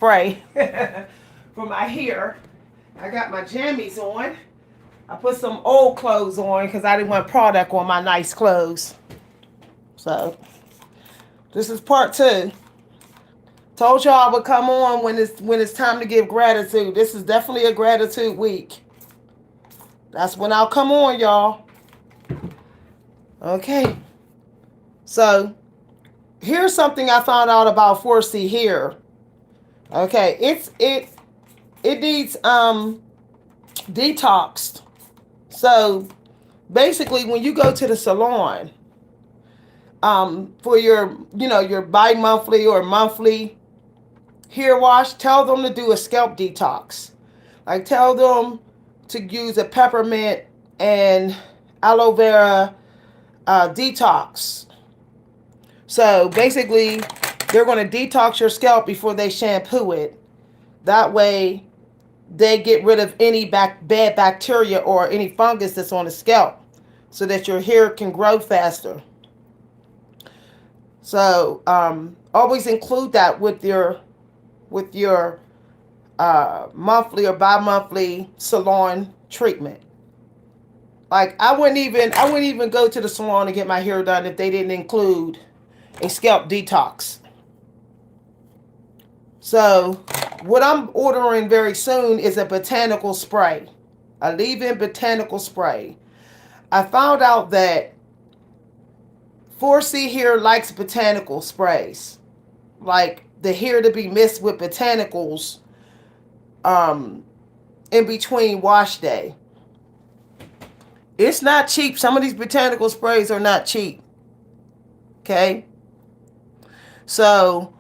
spray for my hair. I got my jammies on. I put some old clothes on because I didn't want product on my nice clothes. So this is part two. Told y'all I would come on when it's time to give gratitude. This is definitely a gratitude week. That's when I'll come on, y'all. Okay. So here's something I found out about 4C here. Okay, it needs detoxed. So basically when you go to the salon, for your bi-monthly or monthly hair wash, tell them to do a scalp detox. Like tell them to use a peppermint and aloe vera detox. So basically, they're going to detox your scalp before they shampoo it. That way, they get rid of any bad bacteria or any fungus that's on the scalp, so that your hair can grow faster. So always include that with your monthly or bi-monthly salon treatment. Like I wouldn't even go to the salon to get my hair done if they didn't include a scalp detox. So what I'm ordering very soon is a botanical spray, a leave-in botanical spray. I found out that 4C here likes botanical sprays, like the hair to be mixed with botanicals in between wash day. It's not cheap. Some of these botanical sprays are not cheap. Okay? So,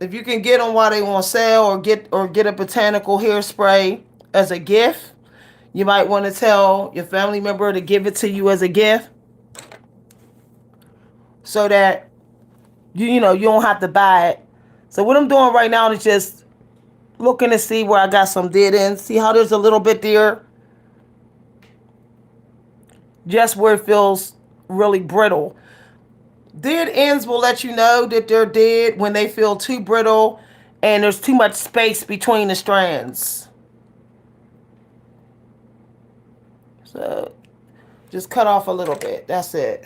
if you can get them while they on sale, or get a botanical hairspray as a gift, you might want to tell your family member to give it to you as a gift, so that you don't have to buy it. So what I'm doing right now is just looking to see where I got some dead ends. See how there's a little bit there, just where it feels really brittle. Dead ends will let you know that they're dead when they feel too brittle and there's too much space between the strands. So just cut off a little bit. That's it.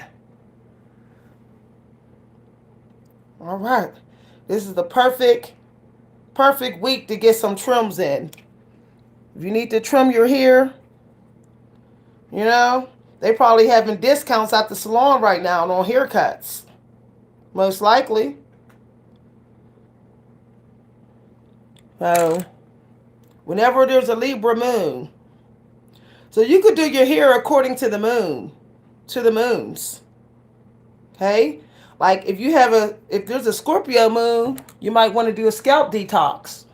All right. This is the perfect week to get some trims in. If you need to trim your hair, they probably having discounts at the salon right now on haircuts. Most likely. So, whenever there's a Libra moon. So you could do your hair according to the moon. To the moons. Okay? Like if there's a Scorpio moon, you might want to do a scalp detox.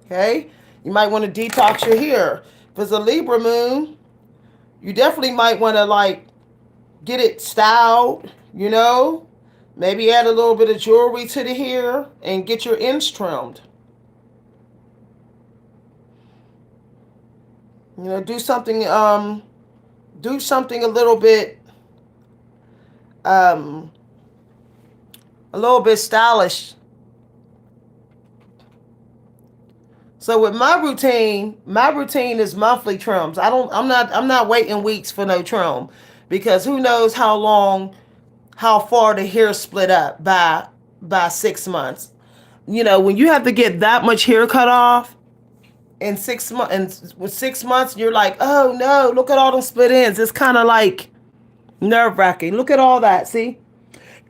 Okay? You might want to detox your hair. If it's a Libra moon, you definitely might want to get it styled, Maybe add a little bit of jewelry to the hair and get your ends trimmed. Do something a little bit stylish. So with my routine is monthly trims. I'm not waiting weeks for no trim, because who knows how far the hair split up by 6 months. When you have to get that much hair cut off in 6 months, and with 6 months you're like, oh no, look at all them split ends. It's kind of like nerve-wracking. Look at all that. See,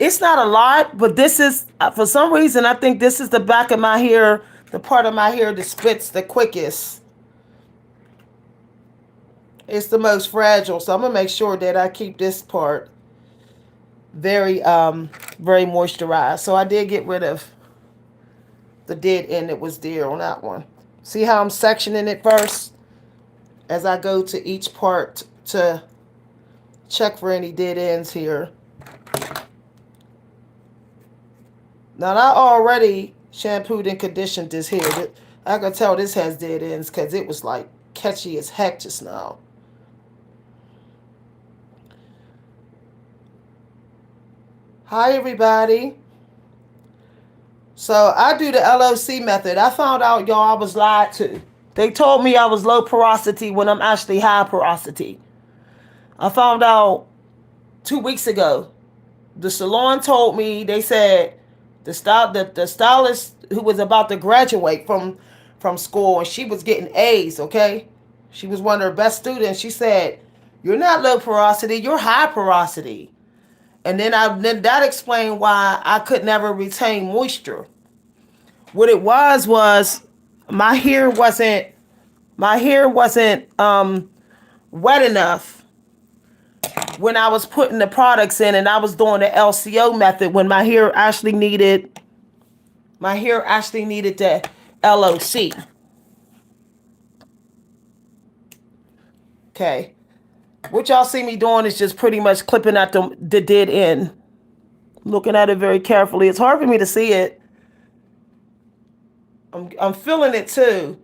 it's not a lot, but this is, for some reason, I think this is the back of my hair, the part of my hair that splits the quickest. It's the most fragile, so I'm gonna make sure that I keep this part very very moisturized. So I did get rid of the dead end that was there on that one. See how I'm sectioning it first as I go to each part to check for any dead ends here. Now I already shampooed and conditioned this hair. I can tell this has dead ends because it was like catchy as heck just now. Hi everybody. So I do the LOC method. I found out, y'all, I was lied to. They told me I was low porosity when I'm actually high porosity. I found out 2 weeks ago. The salon told me, they said the stylist who was about to graduate from school, and she was getting A's, okay? She was one of her best students. She said, "You're not low porosity, you're high porosity." And then that explained why I could never retain moisture. What it was my hair wasn't wet enough when I was putting the products in, and I was doing the LCO method when my hair actually needed the LOC. Okay. What y'all see me doing is just pretty much clipping at the dead end. Looking at it very carefully. It's hard for me to see it. I'm feeling it too.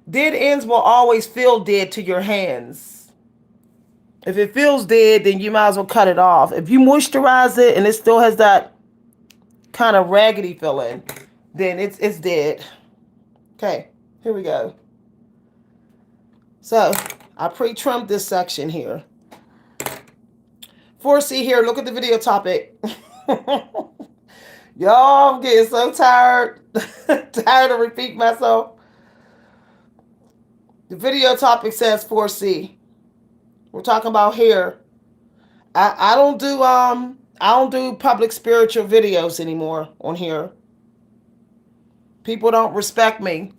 Dead ends will always feel dead to your hands. If it feels dead, then you might as well cut it off. If you moisturize it and it still has that kind of raggedy feeling, then it's dead. Okay, here we go. So I pre-trimmed this section here. 4C here, look at the video topic. Y'all, I'm getting so tired. Tired of repeating myself. The video topic says 4C. We're talking about hair. I don't do public spiritual videos anymore on here. People don't respect me.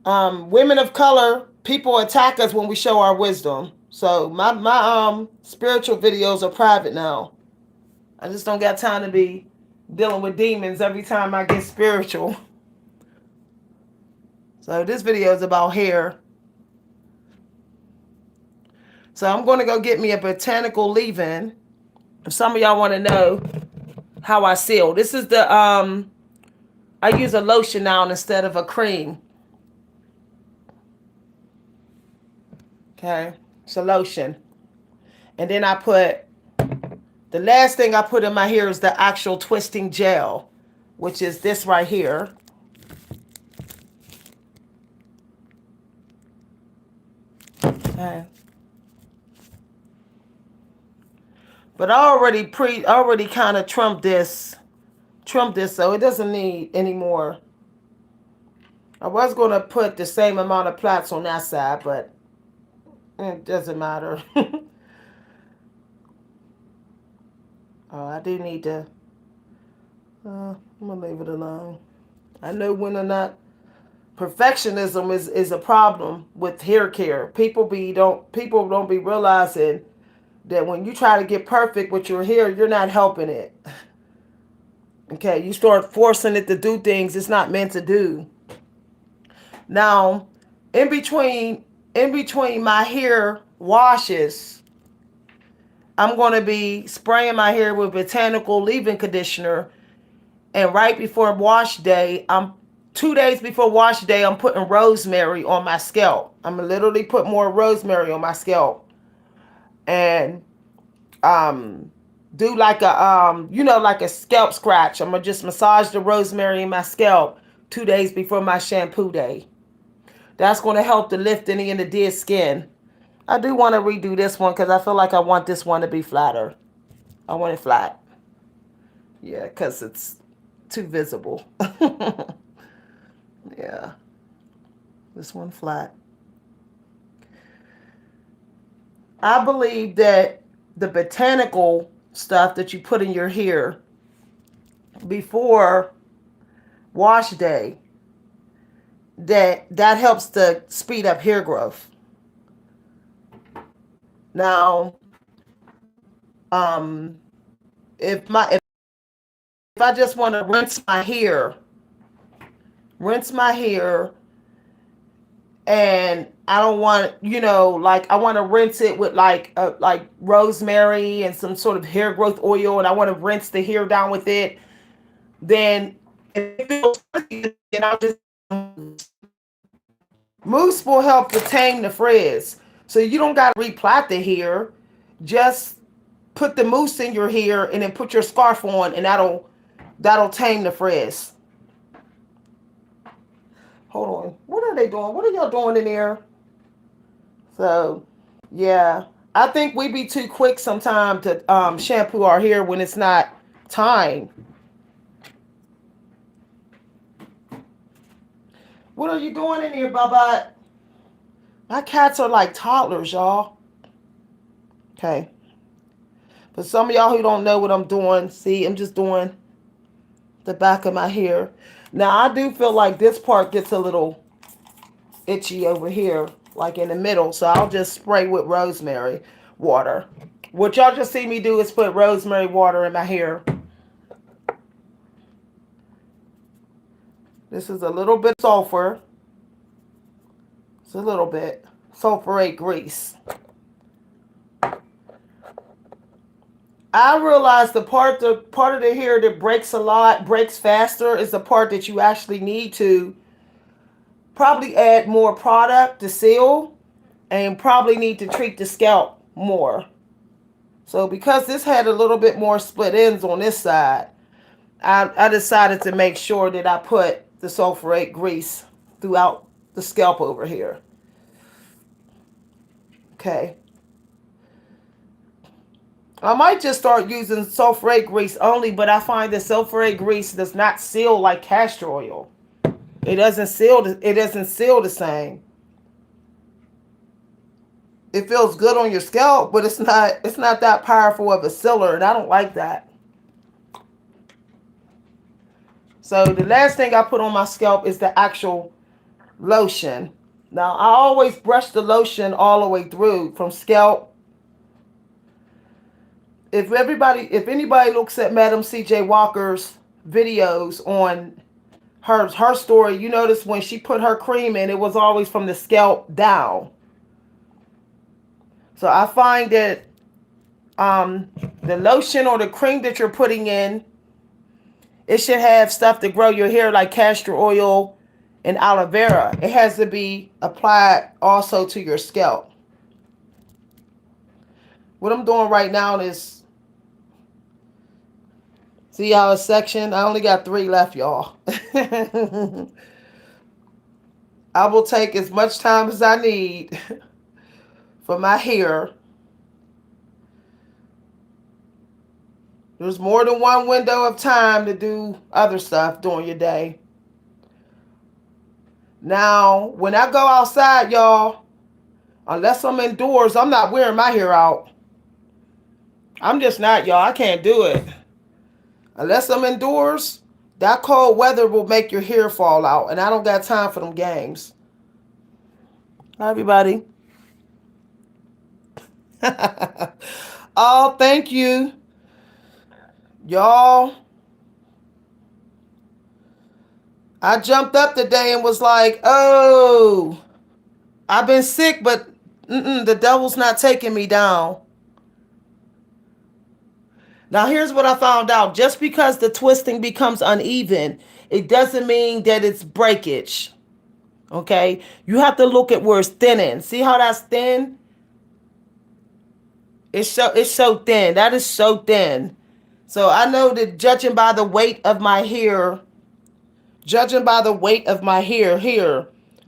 Women of color, people attack us when we show our wisdom. So my spiritual videos are private now. I just don't got time to be dealing with demons every time I get spiritual. So this video is about hair. So I'm going to go get me a botanical leave-in. If some of y'all want to know how I seal. This is the, I use a lotion now instead of a cream. Okay, it's a lotion. And then I put, the last thing I put in my hair is the actual twisting gel, which is this right here. Okay. But I already kind of trimmed this, so it doesn't need any more. I was going to put the same amount of plaits on that side, but it doesn't matter. Oh, I do need to. I'm gonna leave it alone. I know when or not perfectionism is a problem with hair care. People don't be realizing that when you try to get perfect with your hair, you're not helping it. Okay, you start forcing it to do things it's not meant to do. Now, in between my hair washes, I'm going to be spraying my hair with botanical leave-in conditioner. And right before wash day, 2 days before wash day, I'm putting rosemary on my scalp. I'm going to literally put more rosemary on my scalp. And do like a, like a scalp scratch. I'm going to just massage the rosemary in my scalp 2 days before my shampoo day. That's going to help to lift any of the dead skin. I do want to redo this one because I feel like I want this one to be flatter. I want it flat. Yeah, because it's too visible. Yeah. This one flat. I believe that the botanical stuff that you put in your hair before wash day, that helps to speed up hair growth. Now, if I just want to rinse my hair, and I don't want, I want to rinse it with like rosemary and some sort of hair growth oil, and I want to rinse the hair down with it, then if it feels then I'll just mousse will help to tame the frizz. So you don't got to replait the hair. Just put the mousse in your hair and then put your scarf on, and that'll tame the frizz. Hold on. What are they doing? What are y'all doing in there? So, yeah. I think we be too quick sometimes to shampoo our hair when it's not time. What are you doing in here, Bubba? My cats are like toddlers, y'all. Okay. For some of y'all who don't know what I'm doing, see, I'm just doing the back of my hair. Now, I do feel like this part gets a little itchy over here, like in the middle. So I'll just spray with rosemary water. What y'all just see me do is put rosemary water in my hair. This is a little bit sulfur. It's a little bit. Sulfurate grease. I realize the part of the hair that breaks a lot, breaks faster, is the part that you actually need to probably add more product to seal, and probably need to treat the scalp more. So because this had a little bit more split ends on this side, I decided to make sure that I put the sulfurate grease throughout the scalp over here. Okay. I might just start using sulfurate grease only, but I find that sulfurate grease does not seal like castor oil. It doesn't seal the same. It feels good on your scalp, but it's not that powerful of a sealer, and I don't like that. So the last thing I put on my scalp is the actual lotion. Now, I always brush the lotion all the way through from scalp. If anybody looks at Madam C.J. Walker's videos on her story, you notice when she put her cream in, it was always from the scalp down. So I find that the lotion or the cream that you're putting in, it should have stuff to grow your hair like castor oil and aloe vera. It has to be applied also to your scalp. What I'm doing right now is, see how it's sectioned? I only got 3 left, y'all. I will take as much time as I need for my hair. There's more than one window of time to do other stuff during your day. Now, when I go outside, y'all, unless I'm indoors, I'm not wearing my hair out. I'm just not, y'all. I can't do it. Unless I'm indoors, that cold weather will make your hair fall out, and I don't got time for them games. Hi, everybody. Oh, thank you. Y'all, I jumped up today and was like, oh, I've been sick, but the devil's not taking me down. Now, here's what I found out. Just because the twisting becomes uneven, it doesn't mean that it's breakage. Okay? You have to look at where it's thinning. See how that's thin? It's so thin. That is so thin. So I know that judging by the weight of my hair here,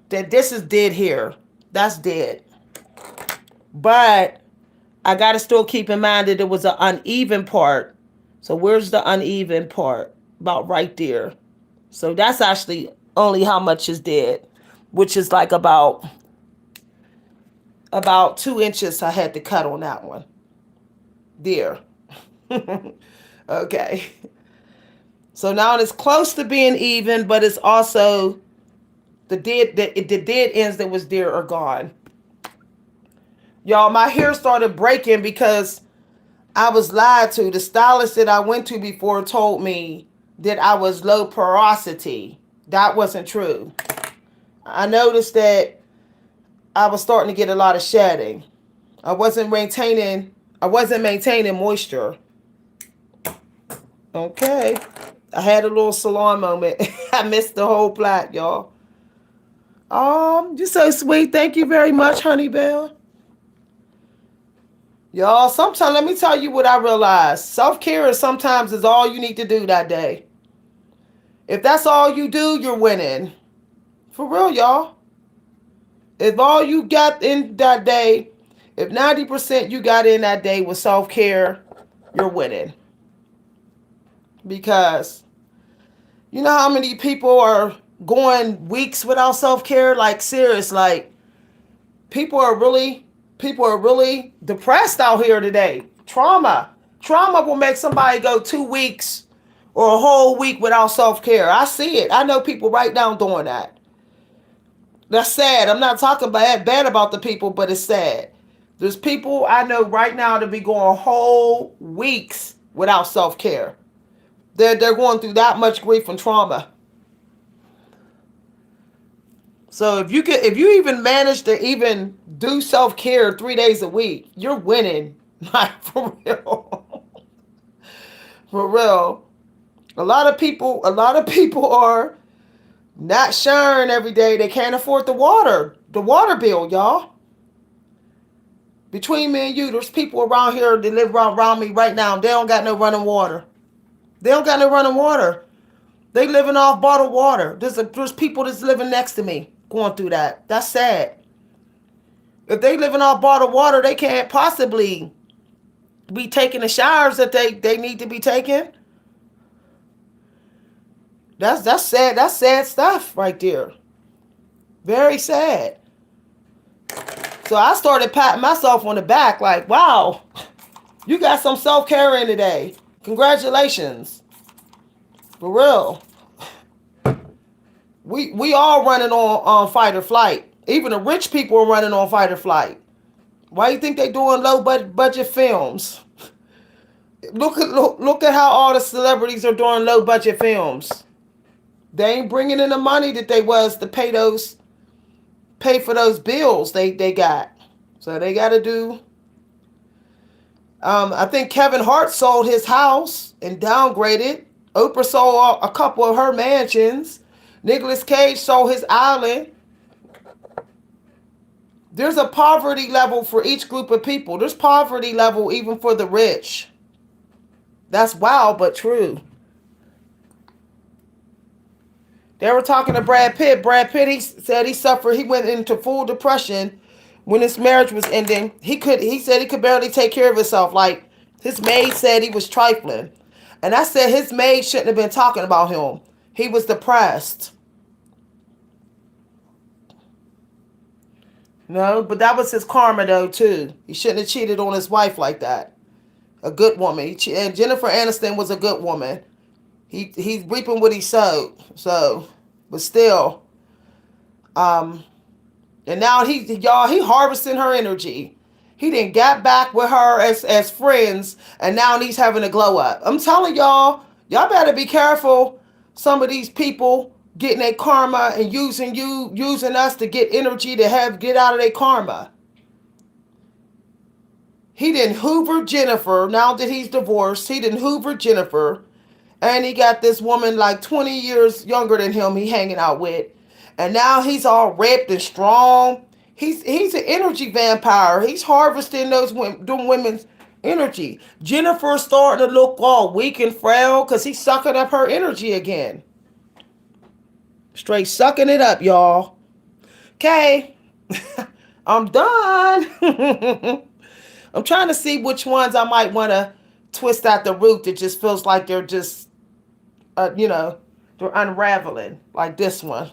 that this is dead hair. That's dead. But I got to still keep in mind that it was an uneven part. So where's the uneven part? About right there. So that's actually only how much is dead, which is like about 2 inches I had to cut on that one. There. Okay. So now it's close to being even, but it's also the dead ends that was there are gone. Y'all, my hair started breaking because I was lied to. The stylist that I went to before told me that I was low porosity. That wasn't true. I noticed that I was starting to get a lot of shedding. I wasn't maintaining moisture. Okay. I had a little salon moment. I missed the whole plot, y'all. You're so sweet. Thank you very much, Honey Bell. Y'all, sometimes let me tell you what I realized. Self-care is sometimes is all you need to do that day. If that's all you do, you're winning. For real, y'all. If all you got in that day, if 90% you got in that day was self-care, you're winning. Because you know how many people are going weeks without self-care? Like serious, like people are really people are really depressed out here today. Trauma will make somebody go 2 weeks or a whole week without self-care. I see it. I know people right now doing that. That's sad. I'm not talking bad about the people, but it's sad. There's people I know right now to be going whole weeks without self-care. They're going through that much grief and trauma. So if you even manage to even do self care 3 days a week, you're winning. Like for real. For real. A lot of people are not sharing every day. They can't afford the water bill, y'all. Between me and you, there's people around here that live around me right now. They don't got no running water. They don't got no running water. They living off bottled water. There's people that's living next to me going through that. That's sad. If they living off bottled water, they can't possibly be taking the showers that they need to be taking. That's sad. That's sad stuff right there. Very sad. So I started patting myself on the back like, wow, you got some self-care in today. Congratulations. For real. We all running on fight or flight. Even the rich people are running on fight or flight. Why do you think they doing low budget films? Look at how all the celebrities are doing low budget films. They ain't bringing in the money that they was to pay for those bills they got. So they got to do. I think Kevin Hart sold his house and downgraded. Oprah sold a couple of her mansions. Nicolas Cage sold his island. There's a poverty level for each group of people. There's poverty level even for the rich. That's wild but true. They were talking to Brad Pitt. Brad Pitt, he said he went into full depression when his marriage was ending. He said he could barely take care of himself. Like his maid said he was trifling. And I said his maid shouldn't have been talking about him. He was depressed. No, but that was his karma though too. He shouldn't have cheated on his wife like that. A good woman. And Jennifer Aniston was a good woman. He's reaping what he sowed. So, but still, and now he harvesting her energy. He didn't got back with her as friends, and now he's having a glow up. I'm telling y'all better be careful. Some of these people getting their karma and using us to get energy to get out of their karma. He didn't hoover Jennifer. Now that he's divorced, he didn't hoover Jennifer. And he got this woman like 20 years younger than him he hanging out with. And now he's all ripped and strong. He's an energy vampire. He's harvesting them women's energy. Jennifer's starting to look all weak and frail because he's sucking up her energy again. Straight sucking it up, y'all. Okay. I'm done. I'm trying to see which ones I might want to twist out the root that just feels like they're just, they're unraveling. Like this one.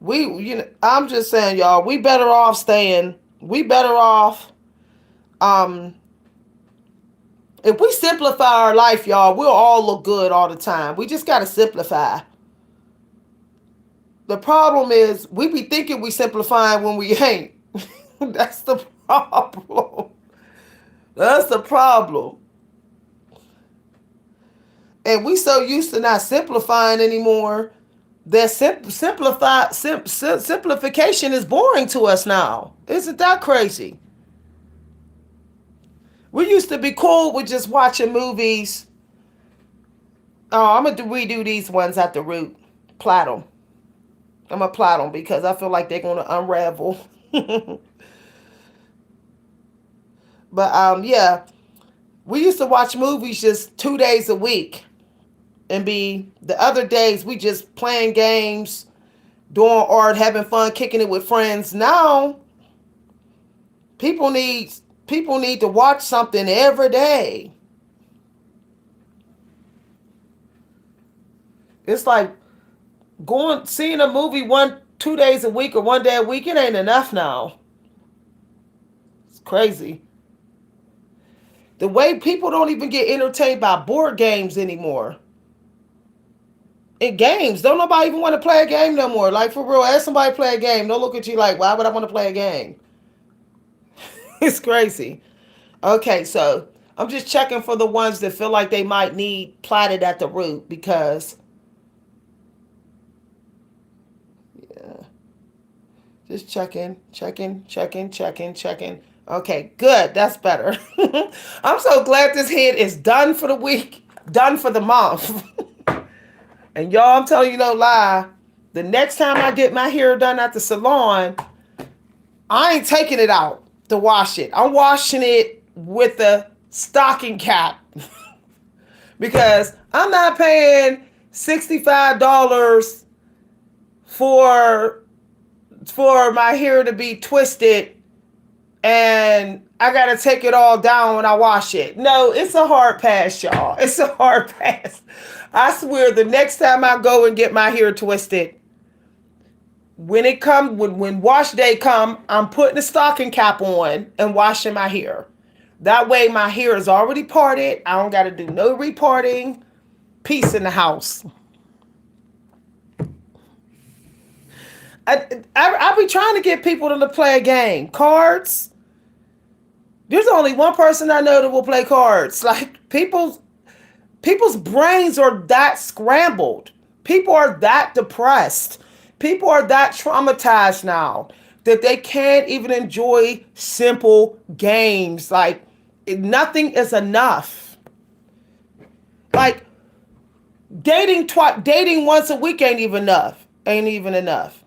I'm just saying, y'all, we better off, if we simplify our life, y'all, we'll all look good all the time. We just got to simplify. The problem is we be thinking we simplifying when we ain't. That's the problem. That's the problem. And we so used to not simplifying anymore that simplification is boring to us now. Isn't that crazy? We used to be cool with just watching movies. Oh, I'm going to redo these ones at the root. Plait them. I'm going to plait them because I feel like they're going to unravel. But yeah, we used to watch movies just 2 days a week, and be the other days we just playing games, doing art, having fun, kicking it with friends. Now people need people need to watch something every day. It's like going seeing a movie 2 days a week or one day a week. It ain't enough now. It's crazy. The way people don't even get entertained by board games anymore. In games, don't nobody even want to play a game no more. Like for real, ask somebody to play a game. Don't look at you like, why would I want to play a game? It's crazy. Okay, so I'm just checking for the ones that feel like they might need platted at the root because, yeah, just checking. Okay, good. That's better. I'm so glad this head is done for the week, done for the month. And y'all, I'm telling you no lie. The next time I get my hair done at the salon, I ain't taking it out to wash it. I'm washing it with a stocking cap because I'm not paying $65 for my hair to be twisted and I gotta take it all down when I wash it. No, it's a hard pass, y'all. It's a hard pass. I swear the next time I go and get my hair twisted, when wash day come, I'm putting a stocking cap on and washing my hair. That way my hair is already parted. I don't got to do no reparting. Peace in the house. I be trying to get people to play a game. Cards. There's only one person I know that will play cards. Like people's brains are that scrambled. People are that depressed. People are that traumatized now that they can't even enjoy simple games. Like nothing is enough. Like dating once a week ain't even enough. Ain't even enough.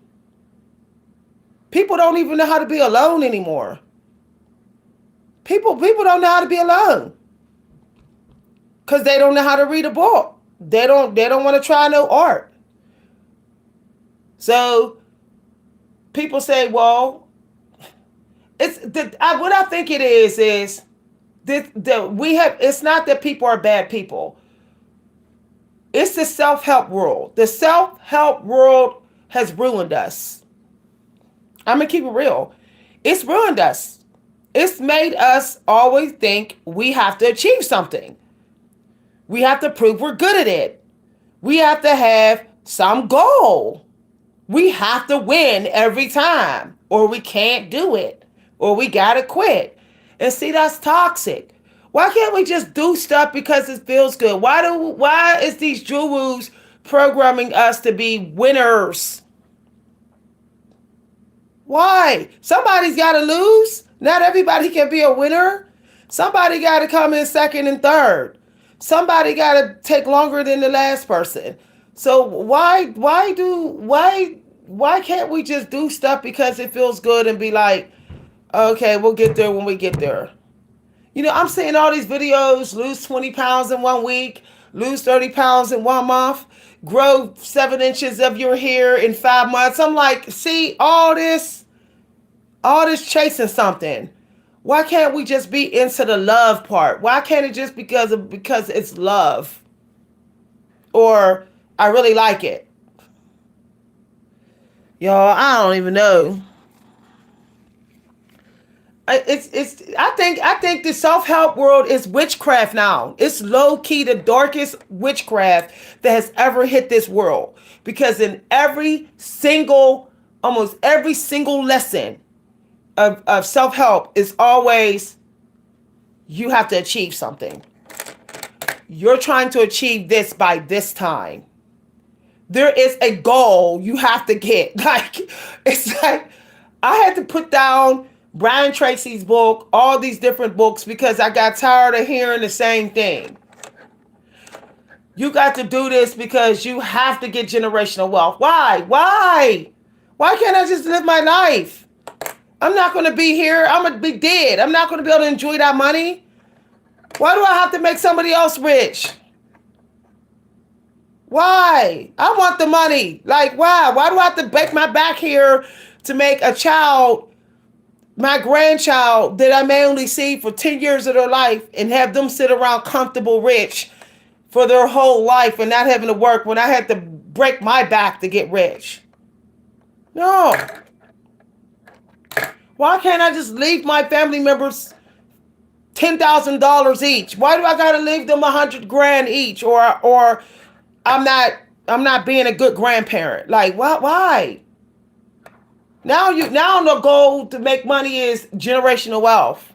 People don't even know how to be alone anymore. People don't know how to be alone. Cause they don't know how to read a book. They don't want to try no art. So people say, well, what I think it is that we have. It's not that people are bad people. It's the self-help world. The self-help world has ruined us. I'm gonna keep it real. It's ruined us. It's made us always think we have to achieve something. We have to prove we're good at it. We have to have some goal. We have to win every time, or we can't do it, or we gotta quit. And see, that's toxic. Why can't we just do stuff because it feels good? Why is these gurus programming us to be winners? Why? Somebody's gotta lose. Not everybody can be a winner. Somebody gotta come in second and third. Somebody gotta take longer than the last person. So why can't we just do stuff because it feels good and be like, okay, we'll get there when we get there. You know, I'm seeing all these videos, lose 20 pounds in 1 week, lose 30 pounds in 1 month, grow 7 inches of your hair in 5 months. I'm like, see, all this chasing something. Why can't we just be into the love part? Why can't it just because it's love? Or I really like it. Y'all, I don't even know. I think the self-help world is witchcraft now. It's low key the darkest witchcraft that has ever hit this world. Because in almost every single lesson of self-help is always you have to achieve something. You're trying to achieve this by this time. There is a goal you have to get. Like, it's like I had to put down Brian Tracy's book, all these different books, because I got tired of hearing the same thing. You got to do this because you have to get generational wealth. Why? Why can't I just live my life? I'm not going to be here. I'm going to be dead. I'm not going to be able to enjoy that money. Why do I have to make somebody else rich? Why? I want the money. Like, why? Why do I have to break my back here to make a child, my grandchild, that I may only see for 10 years of their life and have them sit around comfortable rich for their whole life and not having to work when I had to break my back to get rich? No. Why can't I just leave my family members $10,000 each? Why do I gotta leave them $100,000 each? Or I'm not being a good grandparent. Like, why? Now the goal to make money is generational wealth.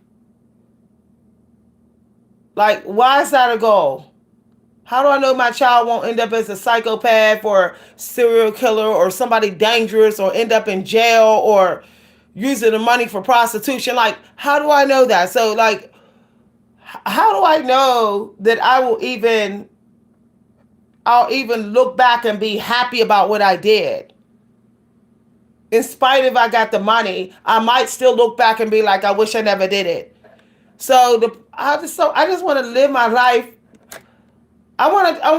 Like, why is that a goal? How do I know my child won't end up as a psychopath or serial killer or somebody dangerous or end up in jail or using the money for prostitution? Like, how do I know that? So, like, how do I know that I'll even look back and be happy about what I did? In spite of I got the money, I might still look back and be like, I wish I never did it. So I just want to live my life.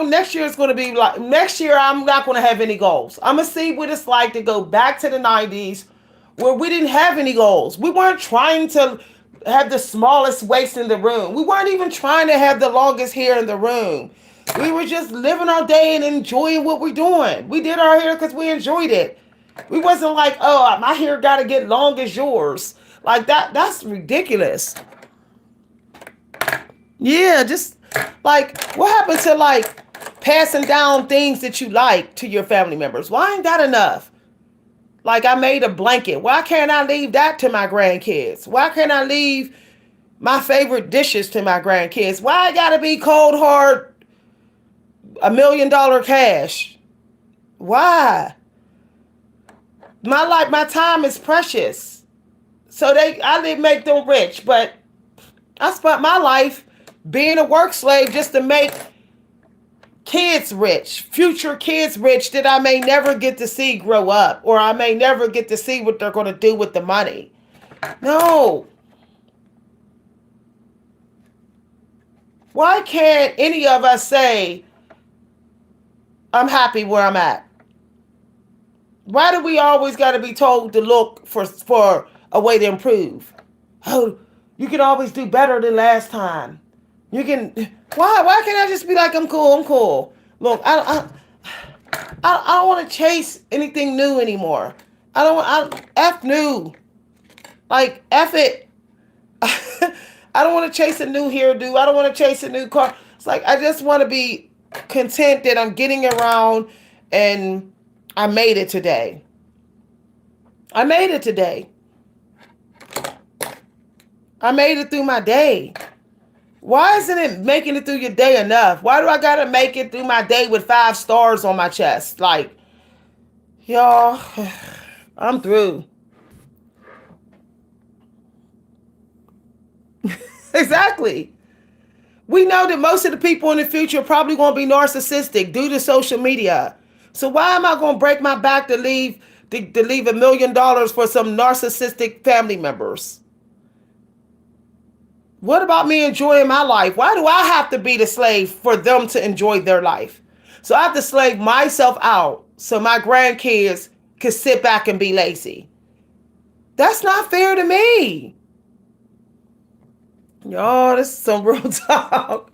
Next year is going to be like, next year I'm not going to have any goals. I'm going to see what it's like to go back to the 90s where we didn't have any goals. We weren't trying to have the smallest waist in the room. We weren't even trying to have the longest hair in the room. We were just living our day and enjoying what we're doing. We did our hair because we enjoyed it. We wasn't like, oh, my hair got to get long as yours. Like that's ridiculous. Yeah, just like, what happened to like passing down things that you like to your family members? Why ain't that enough? Like, I made a blanket. Why can't I leave that to my grandkids? Why can't I leave my favorite dishes to my grandkids? Why I gotta be cold hard $1 million cash? Why? My time is precious. So I didn't make them rich, but I spent my life being a work slave just to make kids rich, future kids rich that I may never get to see grow up, or I may never get to see what they're going to do with the money. No. Why can't any of us say, I'm happy where I'm at? Why do we always got to be told to look for a way to improve? Oh, you can always do better than last time. You can. Why can't I just be like, I'm cool? Look, I don't want to chase anything new anymore. F new. Like, F it. I don't want to chase a new hairdo. I don't want to chase a new car. It's like, I just want to be content that I'm getting around and I made it today. I made it today. I made it through my day. Why isn't it making it through your day enough? Why do I gotta make it through my day with 5 stars on my chest? Like, y'all, I'm through. Exactly. We know that most of the people in the future are probably going to be narcissistic due to social media. So why am I going to break my back to leave $1 million for some narcissistic family members? What about me enjoying my life? Why do I have to be the slave for them to enjoy their life? So I have to slave myself out so my grandkids can sit back and be lazy. That's not fair to me. Y'all, this is some real talk.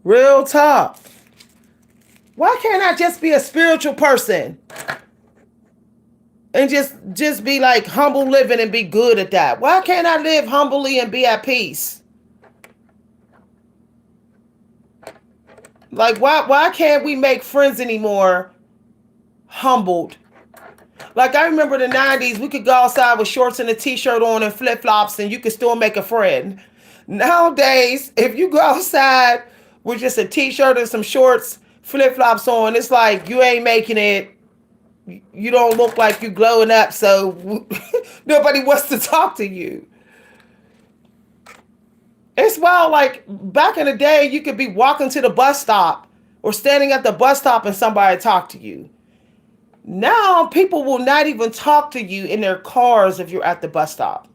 Real talk. Why can't I just be a spiritual person? And just be like humble living and be good at that? Why can't I live humbly and be at peace? Like, why can't we make friends anymore humbled? Like, I remember the 90s, we could go outside with shorts and a t-shirt on and flip-flops and you could still make a friend. Nowadays, if you go outside with just a t-shirt and some shorts, flip-flops on, it's like you ain't making it. You don't look like you glowing up, so nobody wants to talk to you. It's wild. Like, back in the day, you could be walking to the bus stop or standing at the bus stop and somebody talk to you. Now people will not even talk to you in their cars if you're at the bus stop.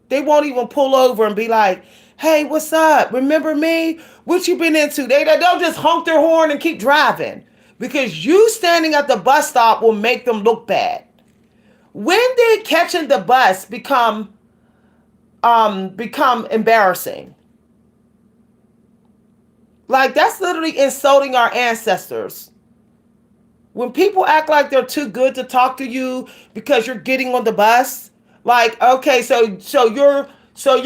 They won't even pull over and be like, hey, what's up? Remember me? What you been into? They'll just honk their horn and keep driving. Because you standing at the bus stop will make them look bad. When did catching the bus become embarrassing? Like, that's literally insulting our ancestors. When people act like they're too good to talk to you because you're getting on the bus, like, okay, so you're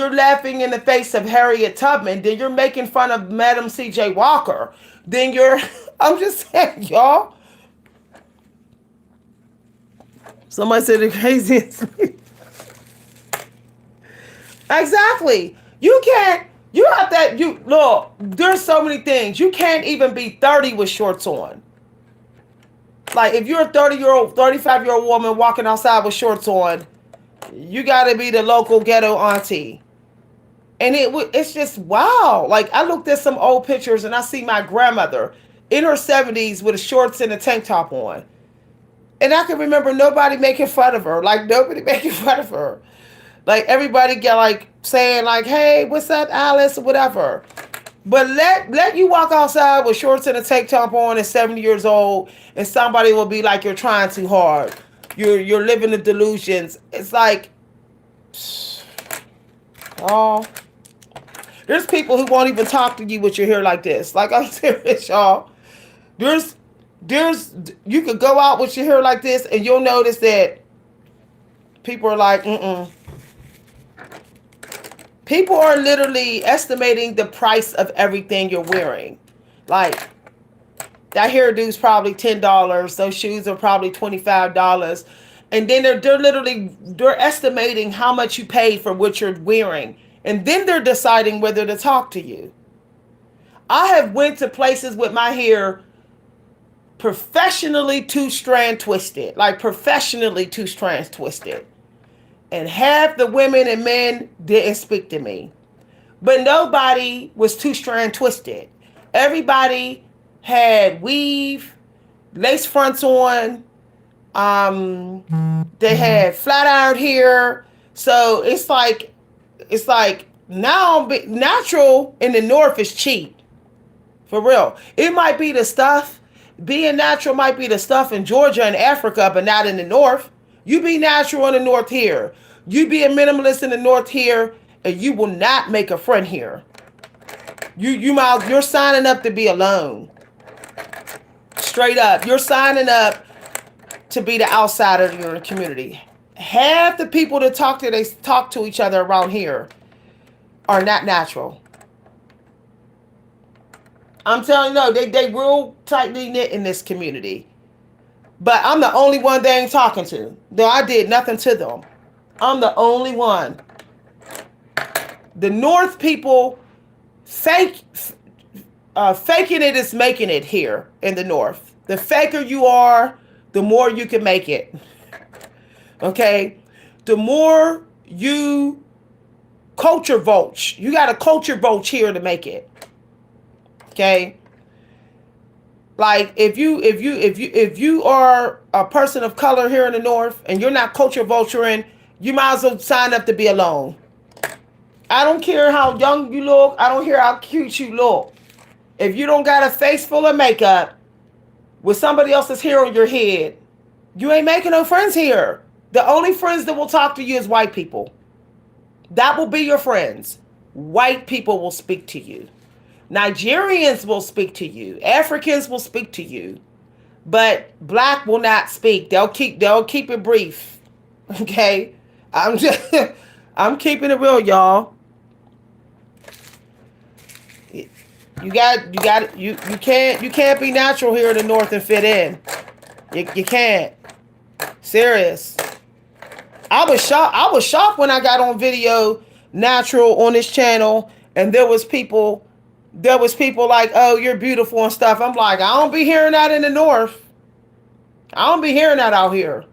laughing in the face of Harriet Tubman, then you're making fun of Madam C.J. Walker, then you're, I'm just saying, y'all. Somebody said the craziest. Exactly. Look, there's so many things. You can't even be 30 with shorts on. Like, if you're a 30-year-old, 35-year-old woman walking outside with shorts on, you got to be the local ghetto auntie. And it's just, wow. Like, I looked at some old pictures and I see my grandmother in her 70s with shorts and a tank top on. And I can remember nobody making fun of her. Like, nobody making fun of her. Like, everybody get like saying like, hey, what's up, Alice, or whatever. But let you walk outside with shorts and a tank top on at 70 years old, and somebody will be like, you're trying too hard. You're living the delusions. It's like, oh, there's people who won't even talk to you with your hair like this. Like, I'm serious, y'all. There's you could go out with your hair like this, and you'll notice that people are like, People are literally estimating the price of everything you're wearing. Like, that hairdo's probably $10. Those shoes are probably $25. And then they're estimating how much you paid for what you're wearing. And then they're deciding whether to talk to you. I have went to places with my hair professionally two-strand twisted. Like, professionally two strands twisted. And half the women and men didn't speak to me. But nobody was two-strand twisted. Everybody had weave, lace fronts on. They had flat iron hair. So it's like now natural in the North is cheap. For real. It might be the stuff. Being natural might be the stuff in Georgia and Africa, but not in the North. You be natural in the North here. You be a minimalist in the North here, and you will not make a friend here. You're signing up to be alone. Straight up. You're signing up to be the outsider in your community. Half the people that talk to each other around here are not natural. I'm telling you, no, they real tightly knit in this community. But I'm the only one they ain't talking to. Though I did nothing to them. I'm the only one. The North people faking it is making it here in the North. The faker you are, the more you can make it. Okay? The more you culture vulture. You got to culture vulture here to make it. Okay? Like, if you are a person of color here in the North and you're not culture vulturing, you might as well sign up to be alone. I don't care how young you look. I don't care how cute you look. If you don't got a face full of makeup with somebody else's hair on your head, you ain't making no friends here. The only friends that will talk to you is white people. That will be your friends. White people will speak to you. Nigerians will speak to you. Africans will speak to you. But black will not speak. They'll keep it brief. Okay? I'm keeping it real, y'all. You can't be natural here in the North and fit in. You can't. Serious. I was shocked when I got on video natural on this channel, and there was people like, oh, you're beautiful and stuff. I'm like, I don't be hearing that in the North. I don't be hearing that out here.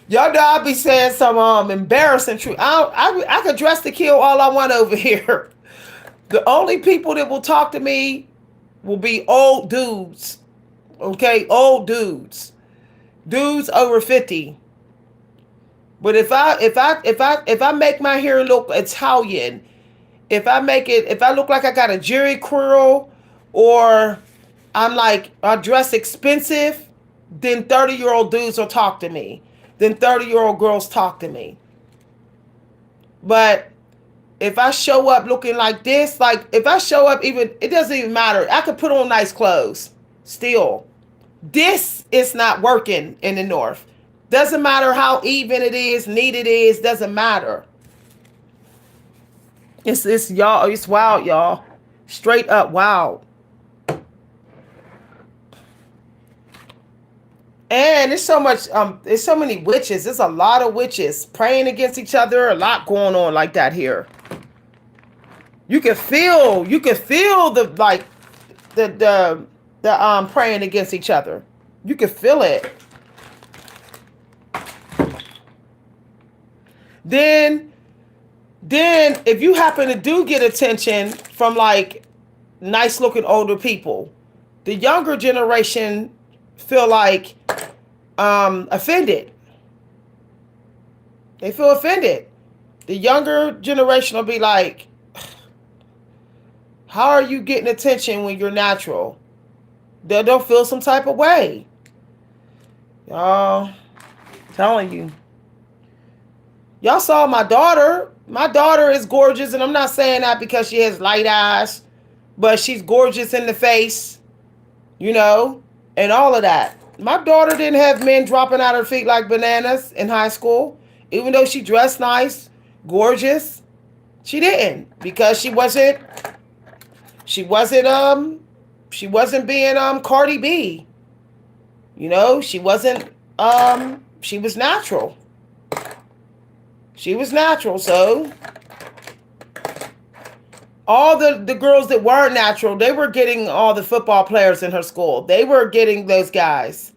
Y'all know I be saying some embarrassing truth. I could dress to kill all I want over here. The only people that will talk to me will be old dudes. Okay, old dudes. Dudes over 50. But if I make my hair look Italian, if I look like I got a Jerry curl, or I dress expensive, then 30-year-old dudes will talk to me. Then 30-year-old girls talk to me. But if I show up looking like this, like if I show up, even it doesn't even matter. I could put on nice clothes still. This is not working in the North. Doesn't matter how even it is, neat it is, doesn't matter. It's y'all, it's wild, y'all. Straight up wild. And there's so many witches. There's a lot of witches praying against each other, a lot going on like that here. You can feel the like the praying against each other. You can feel it. Then if you happen to do get attention from like nice looking older people, the younger generation feel like offended. They feel offended. The younger generation will be like, how are you getting attention when you're natural? They'll feel some type of way. Y'all, telling you. Y'all saw my daughter. My daughter is gorgeous, and I'm not saying that because she has light eyes, but she's gorgeous in the face, and all of that. My daughter didn't have men dropping out her feet like bananas in high school, even though she dressed nice, gorgeous. She didn't, because she wasn't being Cardi B. She wasn't she was natural. She was natural, so all the girls that weren't natural, they were getting all the football players in her school. They were getting those guys.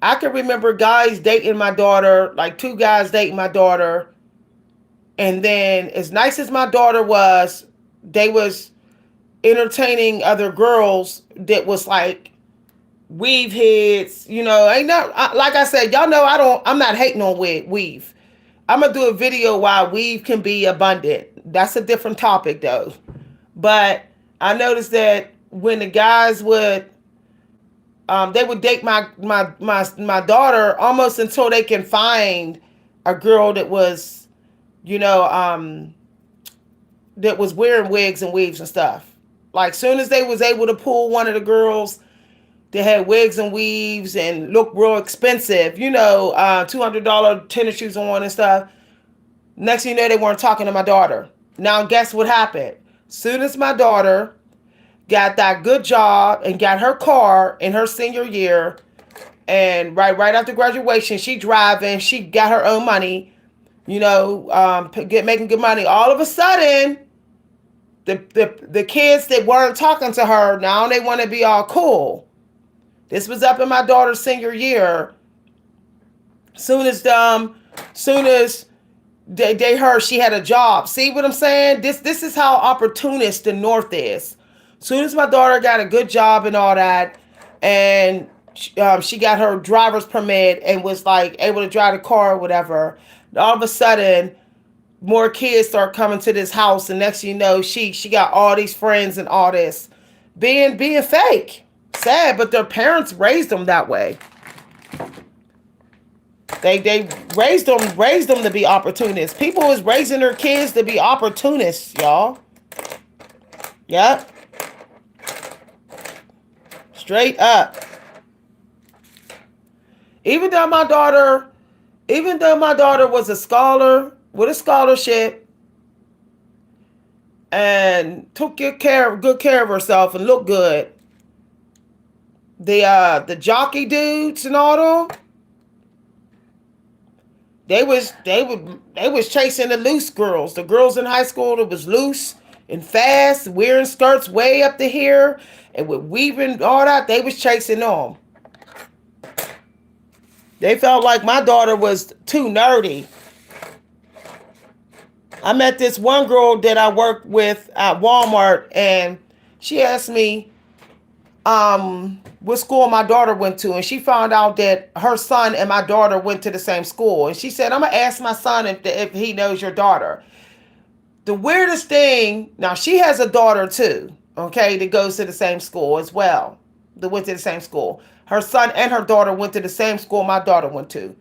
I can remember guys dating my daughter, like 2 guys dating my daughter. And then as nice as my daughter was, they was entertaining other girls that was like weave heads, ain't not, like I said, y'all know I'm not hating on weave. I'm going to do a video why weave can be abundant. That's a different topic though. But I noticed that when the guys would, they would date my daughter almost until they can find a girl that was, that was wearing wigs and weaves and stuff. Like soon as they was able to pull one of the girls that had wigs and weaves and looked real expensive, $200 tennis shoes on and stuff. Next thing you know, they weren't talking to my daughter. Now, guess what happened? Soon as my daughter got that good job and got her car in her senior year, and right after graduation, she driving, she got her own money, making good money. All of a sudden, the kids that weren't talking to her, now they want to be all cool. This was up in my daughter's senior year. Soon as they heard she had a job. See what I'm saying? This is how opportunist the North is. Soon as my daughter got a good job and all that, and she got her driver's permit and was like able to drive the car or whatever, all of a sudden more kids start coming to this house, and next thing you know, she got all these friends and all this, being fake. Sad, but their parents raised them that way. They raised them to be opportunists. People is raising their kids to be opportunists, y'all. Yep. Straight up. Even though my daughter was a scholar with a scholarship and took good care of herself and looked good, the jockey dudes and all them, they was chasing the loose girls. The girls in high school that was loose and fast, wearing skirts way up to here and with weaving all that, they was chasing them. They felt like my daughter was too nerdy. I met this one girl that I worked with at Walmart, and she asked me, what school my daughter went to, and she found out that her son and my daughter went to the same school. And she said, I'm gonna ask my son if he knows your daughter. The weirdest thing, now she has a daughter too, okay, that goes to the same school as well. That went to the same school. Her son and her daughter went to the same school my daughter went to.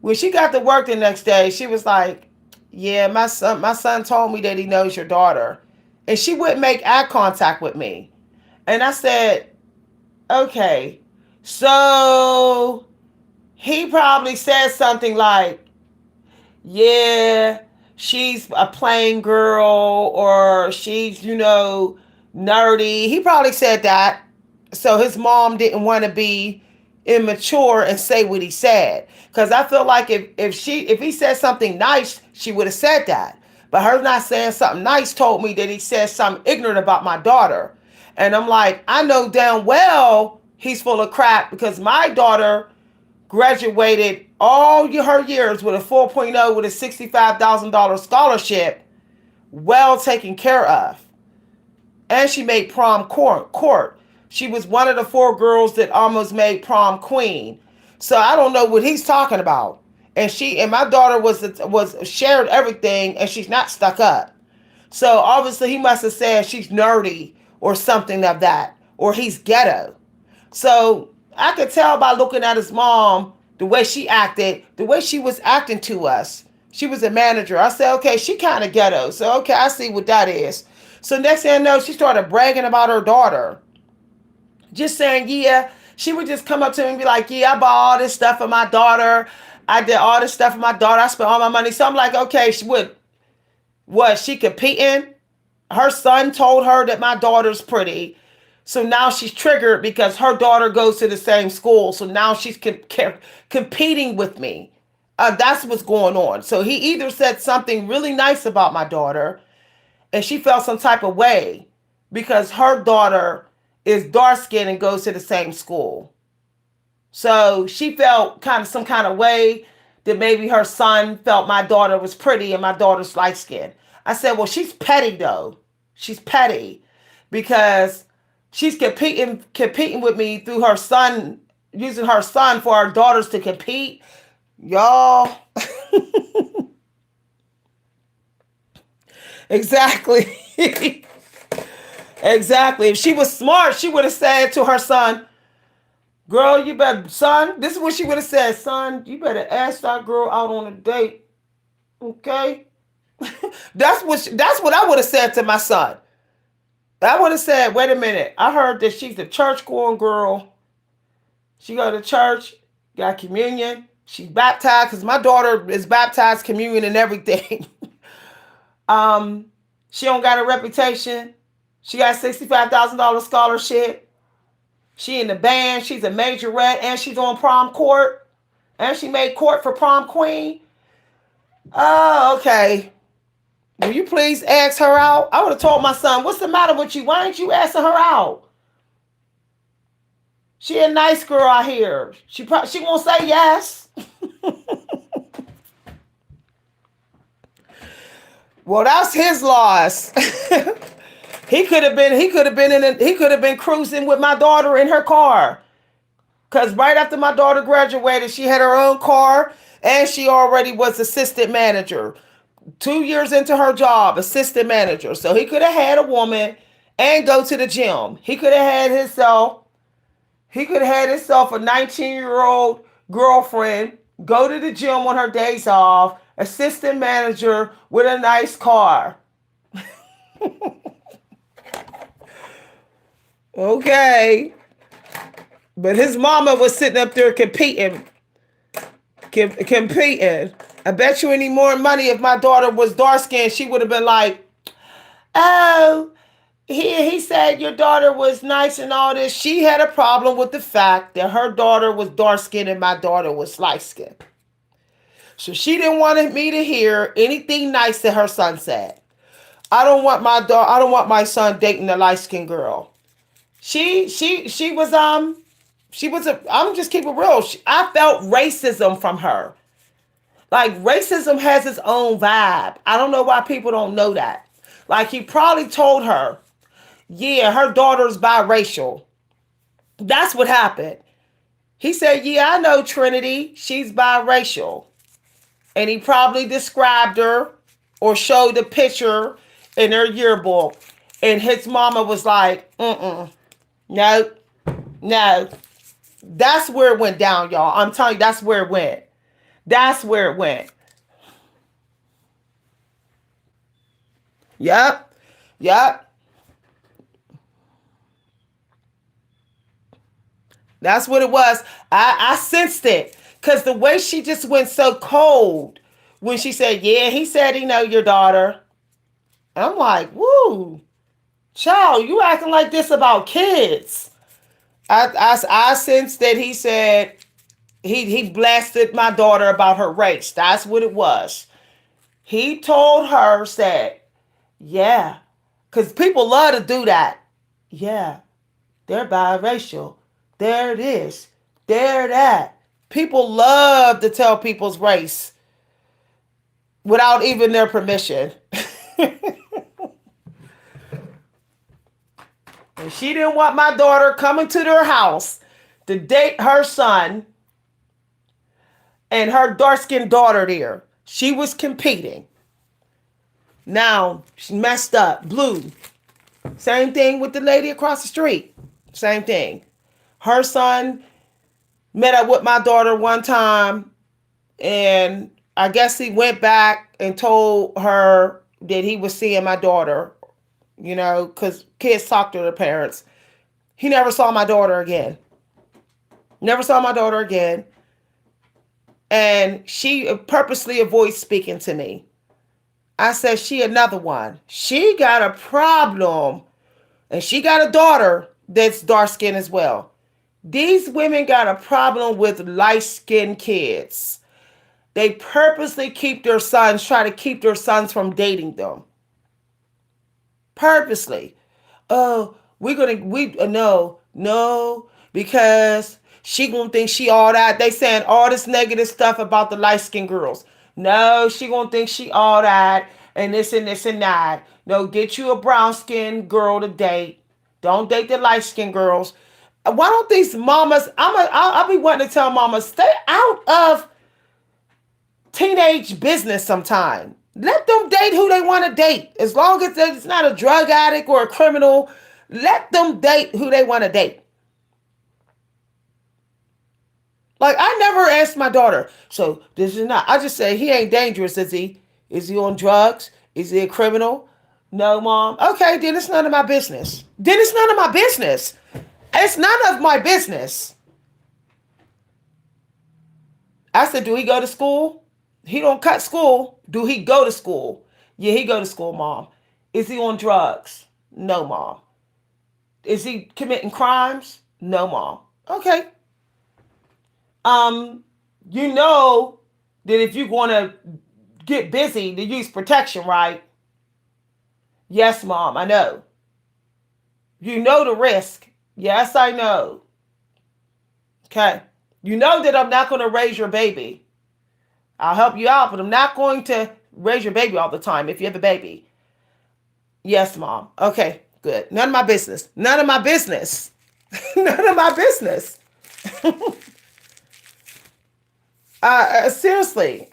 When she got to work the next day, she was like, yeah, my son told me that he knows your daughter. And she wouldn't make eye contact with me. And I said, okay, so he probably said something like, yeah, she's a plain girl, or she's, nerdy. He probably said that. So his mom didn't want to be immature and say what he said. Because I feel like if he said something nice, she would have said that. But her not saying something nice told me that he said something ignorant about my daughter. And I'm like, I know damn well he's full of crap, because my daughter graduated all her years with a 4.0 with a $65,000 scholarship, well taken care of. And she made prom court. She was one of the 4 girls that almost made prom queen. So I don't know what he's talking about. And my daughter was shared everything, and she's not stuck up. So obviously he must have said she's nerdy or something of that, or he's ghetto. So I could tell by looking at his mom, the way she acted, the way she was acting to us. She was a manager. I said, okay, she kind of ghetto. So, okay, I see what that is. So next thing I know, she started bragging about her daughter. Just saying, yeah, she would just come up to me and be like, yeah, I bought all this stuff for my daughter. I did all this stuff for my daughter. I spent all my money. So I'm like, okay, was she competing? Her son told her that my daughter's pretty. So now she's triggered because her daughter goes to the same school. So now she's competing with me. That's what's going on. So he either said something really nice about my daughter, and she felt some type of way because her daughter is dark skinned and goes to the same school. So she felt some kind of way that maybe her son felt my daughter was pretty and my daughter's light skinned. I said, well, she's petty though. She's petty because she's competing with me through her son, using her son for our daughters to compete. Y'all. Exactly. Exactly. If she was smart, she would have said to her son, girl, son, this is what she would have said, son, you better ask that girl out on a date. Okay? That's what I would have said to my son. I would have said, wait a minute, I heard that she's a church going girl. She go to church, got communion. She's baptized, because my daughter is baptized, communion and everything. She don't got a reputation. She got $65,000 scholarship. She in the band. She's a majorette, and she's on prom court. And she made court for prom queen. Oh, okay. Will you please ask her out? I would have told my son, what's the matter with you? Why ain't you asking her out? She a nice girl out here. She won't say yes. Well, that's his loss. He could have been cruising with my daughter in her car. Cause right after my daughter graduated, she had her own car, and she already was assistant manager. 2 years into her job, assistant manager. So he could have had a woman and go to the gym. He could have had himself a 19-year-old girlfriend, go to the gym on her days off, assistant manager with a nice car. Okay. But his mama was sitting up there competing. I bet you any more money if my daughter was dark skinned, she would have been like, oh, he said your daughter was nice and all this. She had a problem with the fact that her daughter was dark skinned and my daughter was light skinned. So she didn't want me to hear anything nice that her son said. I don't want my son dating a light skinned girl. She was I'm just keep it real. I felt racism from her. Like, racism has its own vibe. I don't know why people don't know that. Like, he probably told her, yeah, her daughter's biracial. That's what happened. He said, yeah, I know Trinity. She's biracial. And he probably described her or showed a picture in her yearbook. And his mama was like, no, no. That's where it went down, y'all. I'm telling you, that's where it went. That's where it went. Yep. Yep. That's what it was. I sensed it. Because the way she just went so cold when she said, yeah, he said he know your daughter. I'm like, woo, child, you acting like this about kids. I sensed that he said he blasted my daughter about her race. That's what it was. He told her, said, yeah, because people love to do that. Yeah, they're biracial. There it is. There that. People love to tell people's race without even their permission. And she didn't want my daughter coming to their house to date her son and her dark-skinned daughter there. She was competing. Now, she messed up. Blue. Same thing with the lady across the street. Same thing. Her son met up with my daughter one time, and I guess he went back and told her that he was seeing my daughter, because kids talk to their parents. He never saw my daughter again. Never saw my daughter again. And she purposely avoids speaking to me. I said, she another one. She got a problem. And she got a daughter that's dark skinned as well. These women got a problem with light skinned kids. They purposely try to keep their sons from dating them. Purposely. Oh, no, because she gonna think she all that. They saying all this negative stuff about the light skinned girls. No, she gonna think she all that and this and this and that. No, get you a brown skinned girl to date. Don't date the light skinned girls. Why don't these mamas? I'll be wanting to tell mamas, stay out of teenage business sometime. Let them date who they want to date. As long as it's not a drug addict or a criminal, let them date who they want to date. Like, I never asked my daughter, so this is not. I just say, he ain't dangerous, is he? Is he on drugs? Is he a criminal? No, mom. Okay, then it's none of my business. Then it's none of my business. It's none of my business. I said, do he go to school? He don't cut school. Do he go to school? Yeah, he go to school, mom. Is he on drugs? No, mom. Is he committing crimes? No, mom. Okay. You know that if you're going to get busy, to use protection, right? Yes, mom, I know. You know the risk. Yes, I know. Okay. You know that I'm not going to raise your baby. I'll help you out, but I'm not going to raise your baby all the time if you have a baby. Yes, mom. Okay, good. None of my business. None of my business. None of my business. Seriously.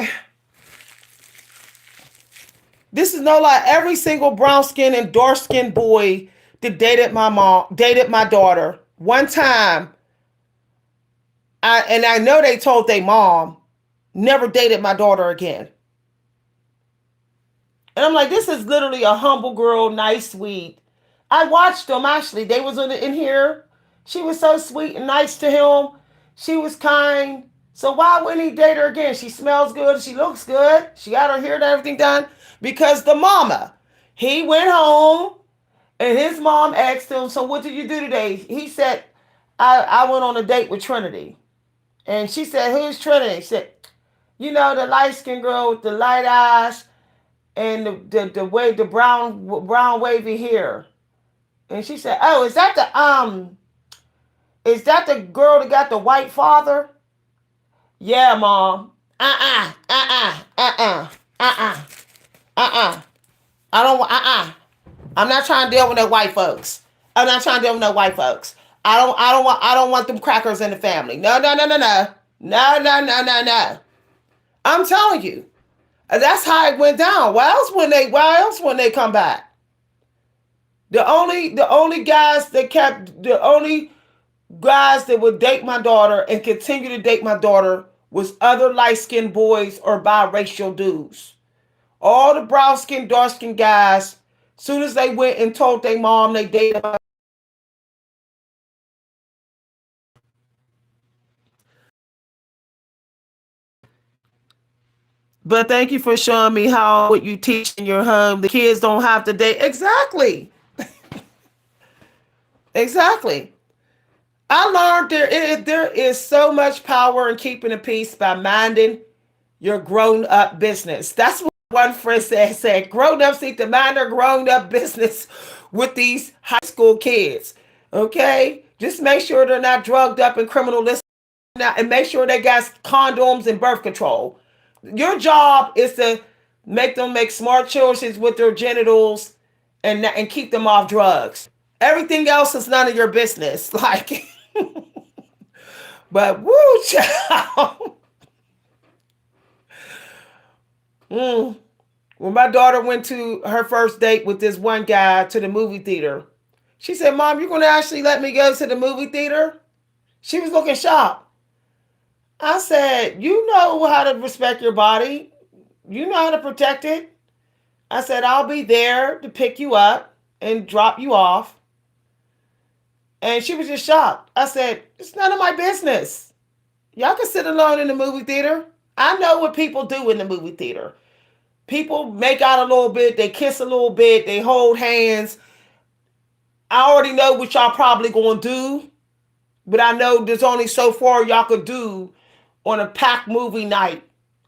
This is no lie. Every single brown skinned and dark skinned boy that dated my daughter one time. I know they told their mom, never dated my daughter again. And I'm like, this is literally a humble girl, nice, sweet. I watched them actually. They was in here. She was so sweet and nice to him. She was kind. So why wouldn't he date her again? She smells good. She looks good. She got her hair and everything done. Because the mama, he went home and his mom asked him, so what did you do today? He said, I went on a date with Trinity. And she said, who's Trinity? She said, the light-skinned girl with the light eyes and the brown wavy hair. And she said, oh, is that the girl that got the white father? Yeah, mom. I don't. I'm not trying to deal with no white folks. I'm not trying to deal with no white folks. I don't want them crackers in the family. No, no, no, no, no. No, no, no, no, no. I'm telling you. That's how it went down. Why else when they come back? The only guys that would date my daughter and continue to date my daughter was other light skinned boys or biracial dudes. All the brown skinned, dark skinned guys, soon as they went and told their mom they dated. But thank you for showing me how what you teach in your home, the kids don't have to date. Exactly. Exactly. I learned there is so much power in keeping the peace by minding your grown up business. That's what one friend said grown ups need to mind their grown up business with these high school kids. Okay? Just make sure they're not drugged up and criminalistic and make sure they got condoms and birth control. Your job is to make them make smart choices with their genitals and keep them off drugs. Everything else is none of your business. Like, but woo, child. Mm. When my daughter went to her first date with this one guy to the movie theater, she said, "Mom, you're going to actually let me go to the movie theater?" She was looking shocked. I said, "You know how to respect your body. You know how to protect it." I said, "I'll be there to pick you up and drop you off." And she was just shocked. I said, "It's none of my business. Y'all can sit alone in the movie theater. I know what people do in the movie theater. People make out a little bit, they kiss a little bit, they hold hands. I already know what y'all probably gonna do, but I know there's only so far y'all could do on a packed movie night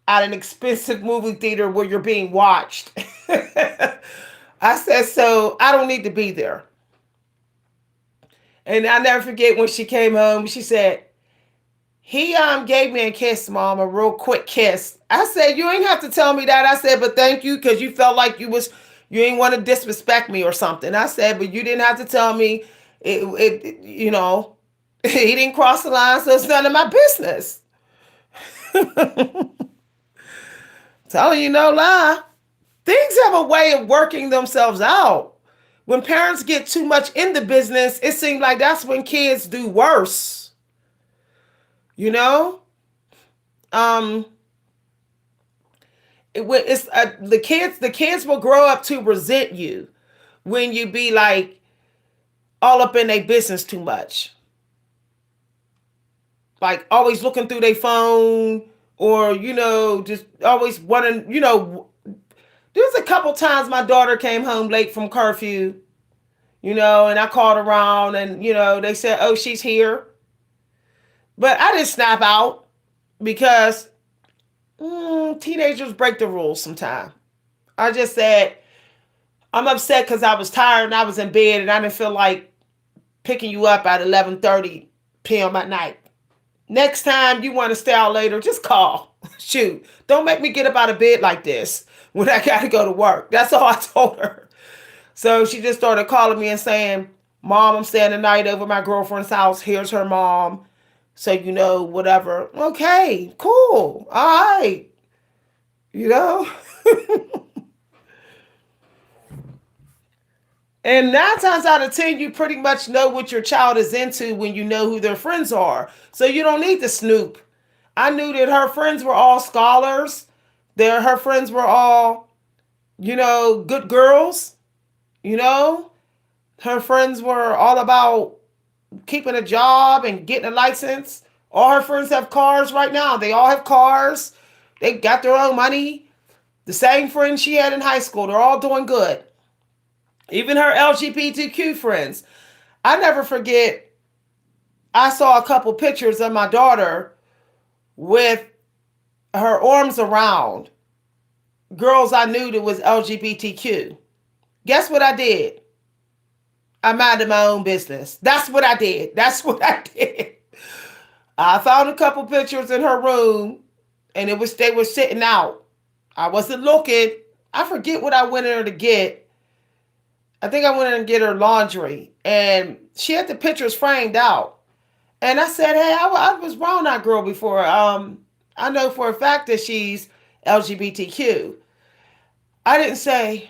at an expensive movie theater where you're being watched." I said, "So I don't need to be there." And I never forget when she came home, she said, "He gave me a kiss, Mom, a real quick kiss." I said, "You ain't have to tell me that." I said, "But thank you, because you felt like you ain't want to disrespect me or something." I said, "But you didn't have to tell me he didn't cross the line, so it's none of my business." Telling you no lie. Things have a way of working themselves out. When parents get too much in the business, it seems like that's when kids do worse. You know? Um, it's the kids will grow up to resent you when you be like all up in their business too much, like always looking through their phone, or just always wanting. There's a couple times my daughter came home late from curfew, and I called around, and they said, "Oh, she's here," but I didn't snap out because teenagers break the rules sometimes. I just said, "I'm upset because I was tired and I was in bed and I didn't feel like picking you up at 11:30 p.m. at night. Next time you want to stay out later, just call." Shoot, don't make me get up out of bed like this when I got to go to work. That's all I told her. So she just started calling me and saying, "Mom, I'm staying the night over my girlfriend's house. Here's her mom. So, whatever." Okay, cool. All right. You know? And 9 times out of 10, you pretty much know what your child is into when you know who their friends are. So you don't need to snoop. I knew that her friends were all scholars. Her friends were all, good girls. You know, her friends were all about keeping a job and getting a license. All her friends have cars right now. They all have cars. They got their own money. The same friends she had in high school. They're all doing good. Even her LGBTQ friends. I never forget, I saw a couple pictures of my daughter with her arms around girls I knew that was LGBTQ. Guess what I did? I minded my own business. That's what I did. That's what I did. I found a couple pictures in her room, and they were sitting out. I wasn't looking. I forget what I went in there to get. I think I went in and get her laundry, and she had the pictures framed out. And I said, "Hey, I was around that girl before. I know for a fact that she's LGBTQ." I didn't say,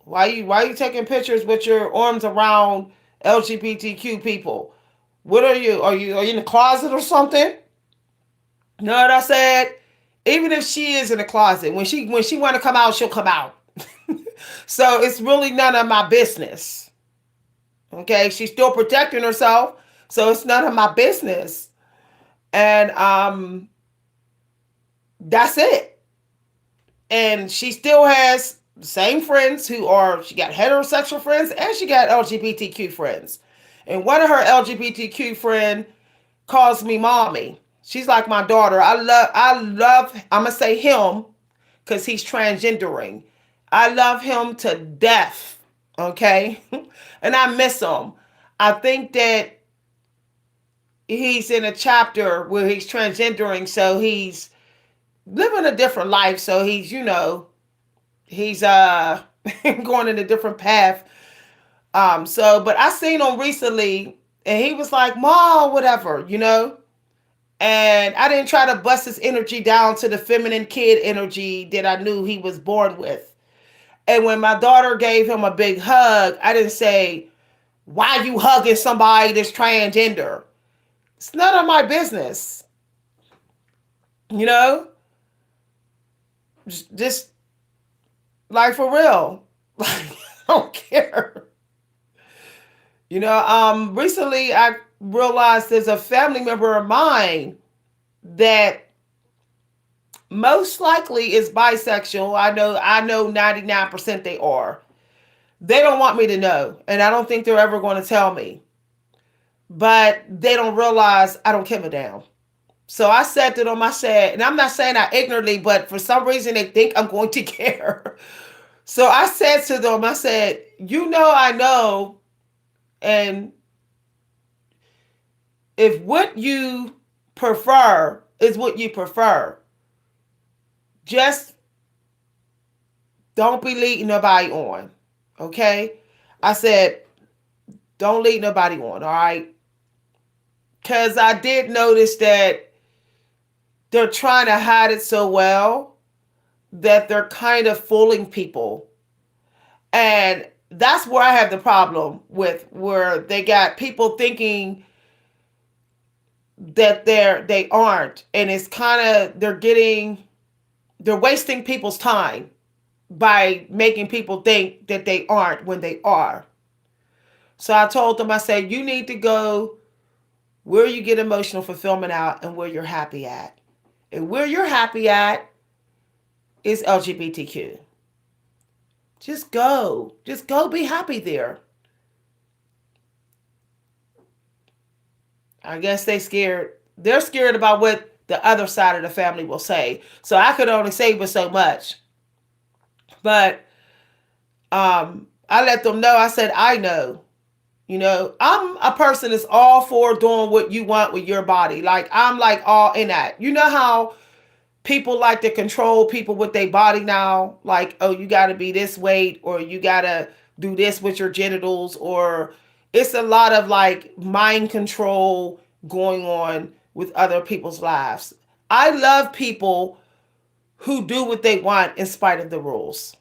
why you taking pictures with your arms around LGBTQ people? What are you? Are you in the closet or something? No, what I said. Even if she is in the closet, when she want to come out, she'll come out. So it's really none of my business. Okay, she's still protecting herself, so it's none of my business. And that's it. And she still has the same friends who are, she got heterosexual friends and she got LGBTQ friends. And one of her LGBTQ friend calls me mommy. She's like my daughter. I love, I'm gonna say him because he's transgendering. I love him to death. Okay. And I miss him. I think that he's in a chapter where he's transgendering, so he's living a different life. So he's, he's going in a different path. But I seen him recently and he was like, "Ma, whatever." And I didn't try to bust his energy down to the feminine kid energy that I knew he was born with. And when my daughter gave him a big hug, I didn't say, "Why you hugging somebody that's transgender?" It's none of my business. You know? Just like for real. Like, I don't care. Recently I realized there's a family member of mine that most likely is bisexual. I know 99% they are. They don't want me to know, and I don't think they're ever going to tell me. But they don't realize I don't give a damn. So I said to them, I said, and I'm not saying I ignorantly, but for some reason they think I'm going to care. So I said to them, I said, I know, and if what you prefer is what you prefer, just don't be leading nobody on. Okay? I said, don't lead nobody on, all right? Because I did notice that they're trying to hide it so well that they're kind of fooling people. And that's where I have the problem with, where they got people thinking that they aren't. And it's kind of, they're wasting people's time by making people think that they aren't when they are. So I told them, I said, you need to go where you get emotional fulfillment out and where you're happy at. And where you're happy at is LGBTQ. Just go. Just go be happy there. I guess they scared. They're scared about what the other side of the family will say. So I could only say but so much. But I let them know. I said, I know. I'm a person that's all for doing what you want with your body. Like, I'm like all in that. You know how people like to control people with their body now? Like, oh, you got to be this weight, or you got to do this with your genitals, or it's a lot of like mind control going on with other people's lives. I love people who do what they want in spite of the rules.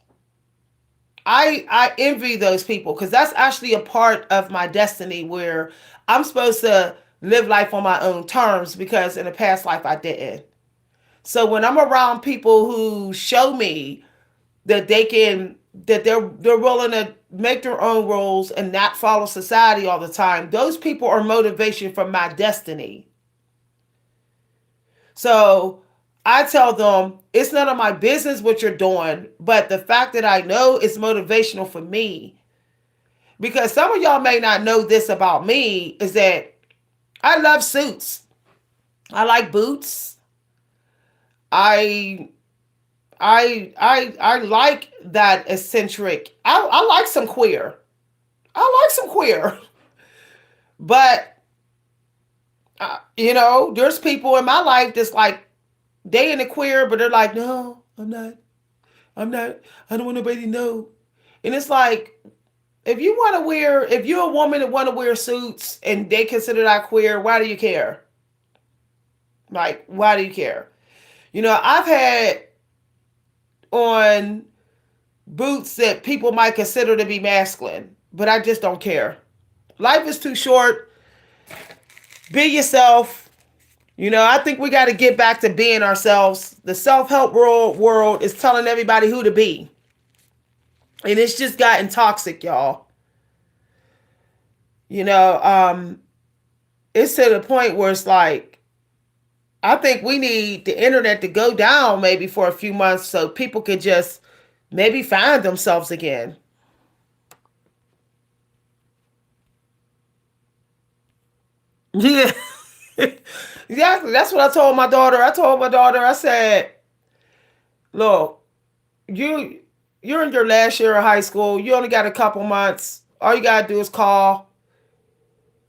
I envy those people because that's actually a part of my destiny where I'm supposed to live life on my own terms because in a past life I didn't. So when I'm around people who show me that they're willing to make their own rules and not follow society all the time, those people are motivation for my destiny. So I tell them it's none of my business what you're doing, but the fact that I know is motivational for me. Because some of y'all may not know this about me is that I love suits. I like boots. I I like that eccentric. I like some queer. I like some queer. But there's people in my life that's like they in the queer, but they're like, no, I'm not. I'm not. I don't want nobody to know. And it's like, if you're a woman that want to wear suits and they consider that queer, why do you care? Like, why do you care? I've had on boots that people might consider to be masculine, but I just don't care. Life is too short. Be yourself. I think we got to get back to being ourselves. The self-help world is telling everybody who to be. And it's just gotten toxic, y'all. It's to the point where it's like, I think we need the internet to go down maybe for a few months so people could just maybe find themselves again. Yeah. Exactly. That's what I told my daughter. I said, look, you you're in your last year of high school. You only got a couple months. All you gotta do is call,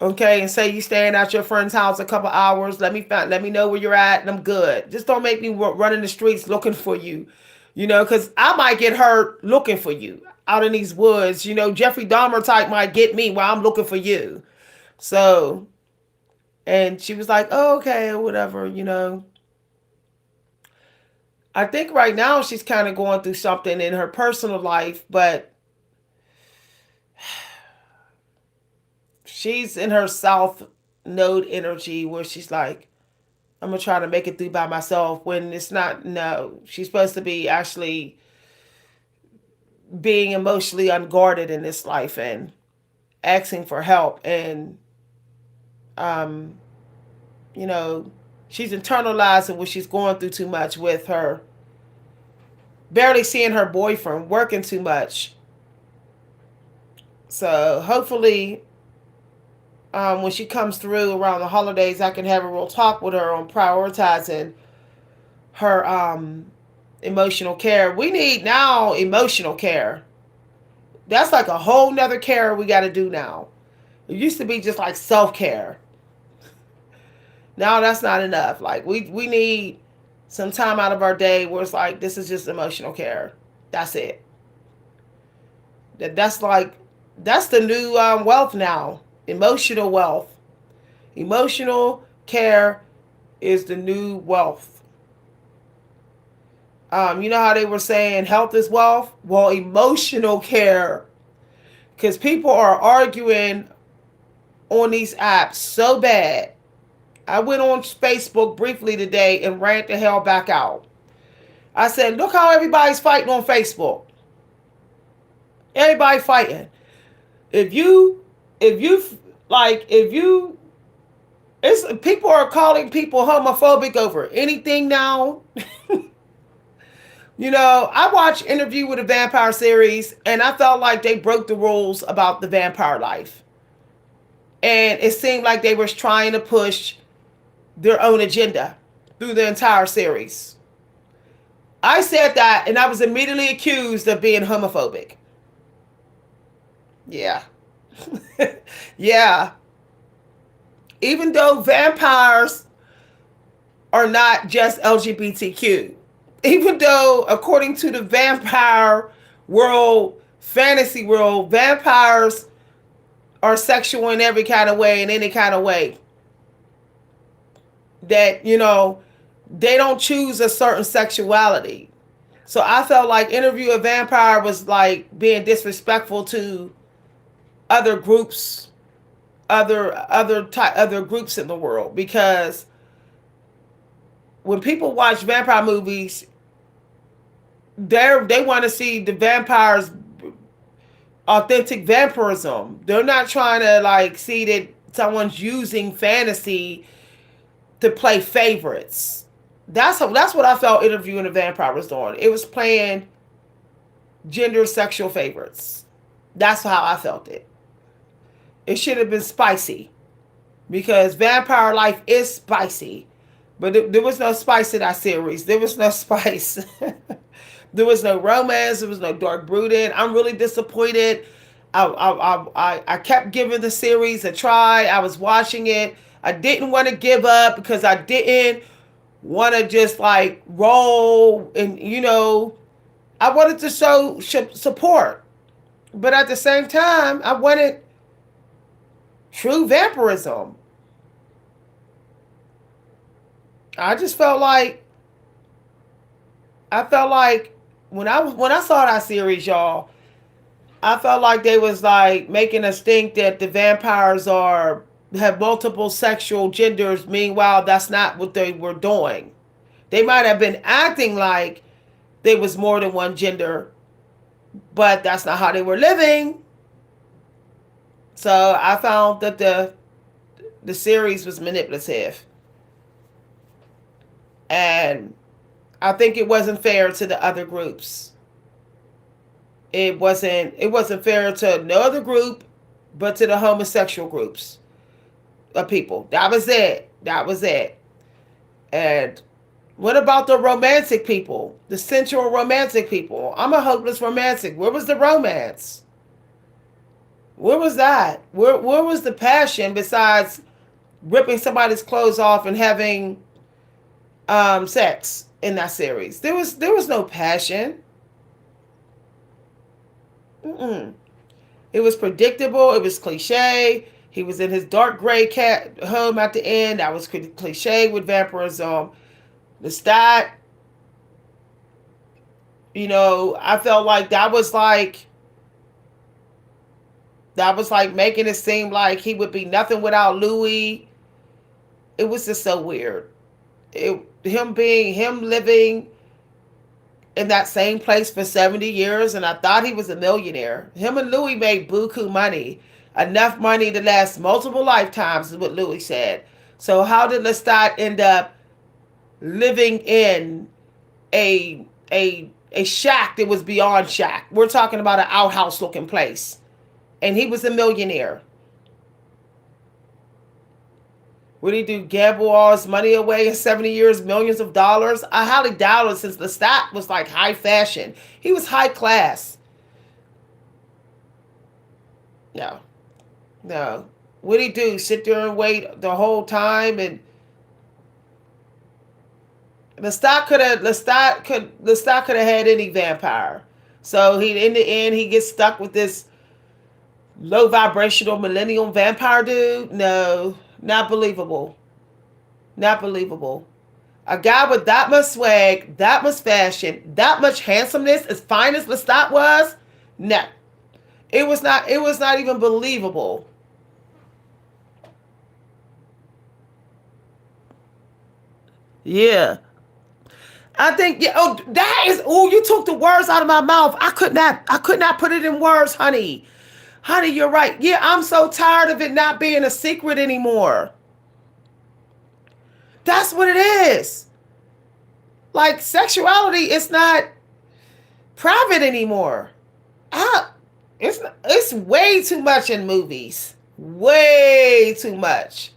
okay, and say you staying at your friend's house a couple hours. Let me know where you're at, and I'm good. Just don't make me run in the streets looking for you, because I might get hurt looking for you out in these woods. Jeffrey Dahmer type might get me while I'm looking for you. So, and she was like, oh, okay, or whatever. I think right now she's kind of going through something in her personal life, but she's in her south node energy where she's like, I'm gonna try to make it through by myself, when it's not. No, she's supposed to be actually being emotionally unguarded in this life and asking for help. And um you know she's internalizing what she's going through too much with her barely seeing her boyfriend, working too much. So hopefully, when she comes through around the holidays, I can have a real talk with her on prioritizing her emotional care. We need now emotional care. That's like a whole nother care we got to do now. It used to be just like self care. Now that's not enough. Like we need some time out of our day where it's like, this is just emotional care. That's it. That's the new wealth now. Emotional wealth. Emotional care is the new wealth. You know how they were saying health is wealth? Well, emotional care. Because people are arguing on these apps so bad. I went on Facebook briefly today and ran the hell back out. I said, look how everybody's fighting on Facebook. Everybody fighting. If you, if you, it's people are calling people homophobic over anything now. I watched Interview with a Vampire series, and I felt like they broke the rules about the vampire life. And it seemed like they were trying to push their own agenda through the entire series. I said that, and I was immediately accused of being homophobic. Yeah. Yeah. Even though vampires are not just LGBTQ, even though, according to the vampire world, fantasy world, vampires are sexual in every kind of way, in any kind of way. That, they don't choose a certain sexuality. So I felt like Interview a Vampire was like being disrespectful to other groups, other groups in the world, because when people watch vampire movies, they want to see the vampires authentic vampirism. They're not trying to like see that someone's using fantasy to play favorites. That's what I felt Interviewing a Vampire was doing. It was playing gender sexual favorites. That's how I felt it. It should have been spicy, because vampire life is spicy, but there was no spice in that series. There was no spice. There was no romance. There was no dark brooding. I'm really disappointed. I kept giving the series a try. I was watching it. I didn't want to give up because I didn't want to just like roll, and I wanted to show support. But at the same time, I wanted true vampirism. I just felt like I felt like when I saw that series, y'all, I felt like they was like making us think that the vampires are have multiple sexual genders. Meanwhile, that's not what they were doing. They might have been acting like there was more than one gender, but that's not how they were living. So I found that the series was manipulative, and I think it wasn't fair to the other groups. It wasn't fair to no other group, but to the homosexual groups of people. That was it. That was it. And what about the romantic people, the sensual romantic people? I'm a hopeless romantic. Where was the romance? Where was that? Where was the passion besides ripping somebody's clothes off and having sex in that series? There was no passion. Mm-mm. It was predictable. It was cliche. He was in his dark gray cat home at the end. That was cliche with vampirism. The stat, I felt like that was like making it seem like he would be nothing without Louis. It was just so weird. Him living in that same place for 70 years, and I thought he was a millionaire. Him and Louis made buku money, enough money to last multiple lifetimes, is what Louis said. So how did Lestat end up living in a shack that was beyond shack? We're talking about an outhouse looking place, and he was a millionaire. What did he do? Gamble all his money away in 70 years, millions of dollars? I highly doubt it, since Lestat was like high fashion. He was high class. No, no. What did he do? Sit there and wait the whole time? And Lestat could have had any vampire. So he, in the end, he gets stuck with this low vibrational millennium vampire dude. No, not believable. Not believable. A guy with that much swag, that much fashion, that much handsomeness, as fine as Lestat was, no. It was not. It was not even believable. Yeah, I think. Yeah. Oh, that is. Oh, you took the words out of my mouth. I could not. I could not put it in words, honey. Honey, you're right. Yeah, I'm so tired of it not being a secret anymore. That's what it is. Like, sexuality is not private anymore. I, it's way too much in movies. Way too much.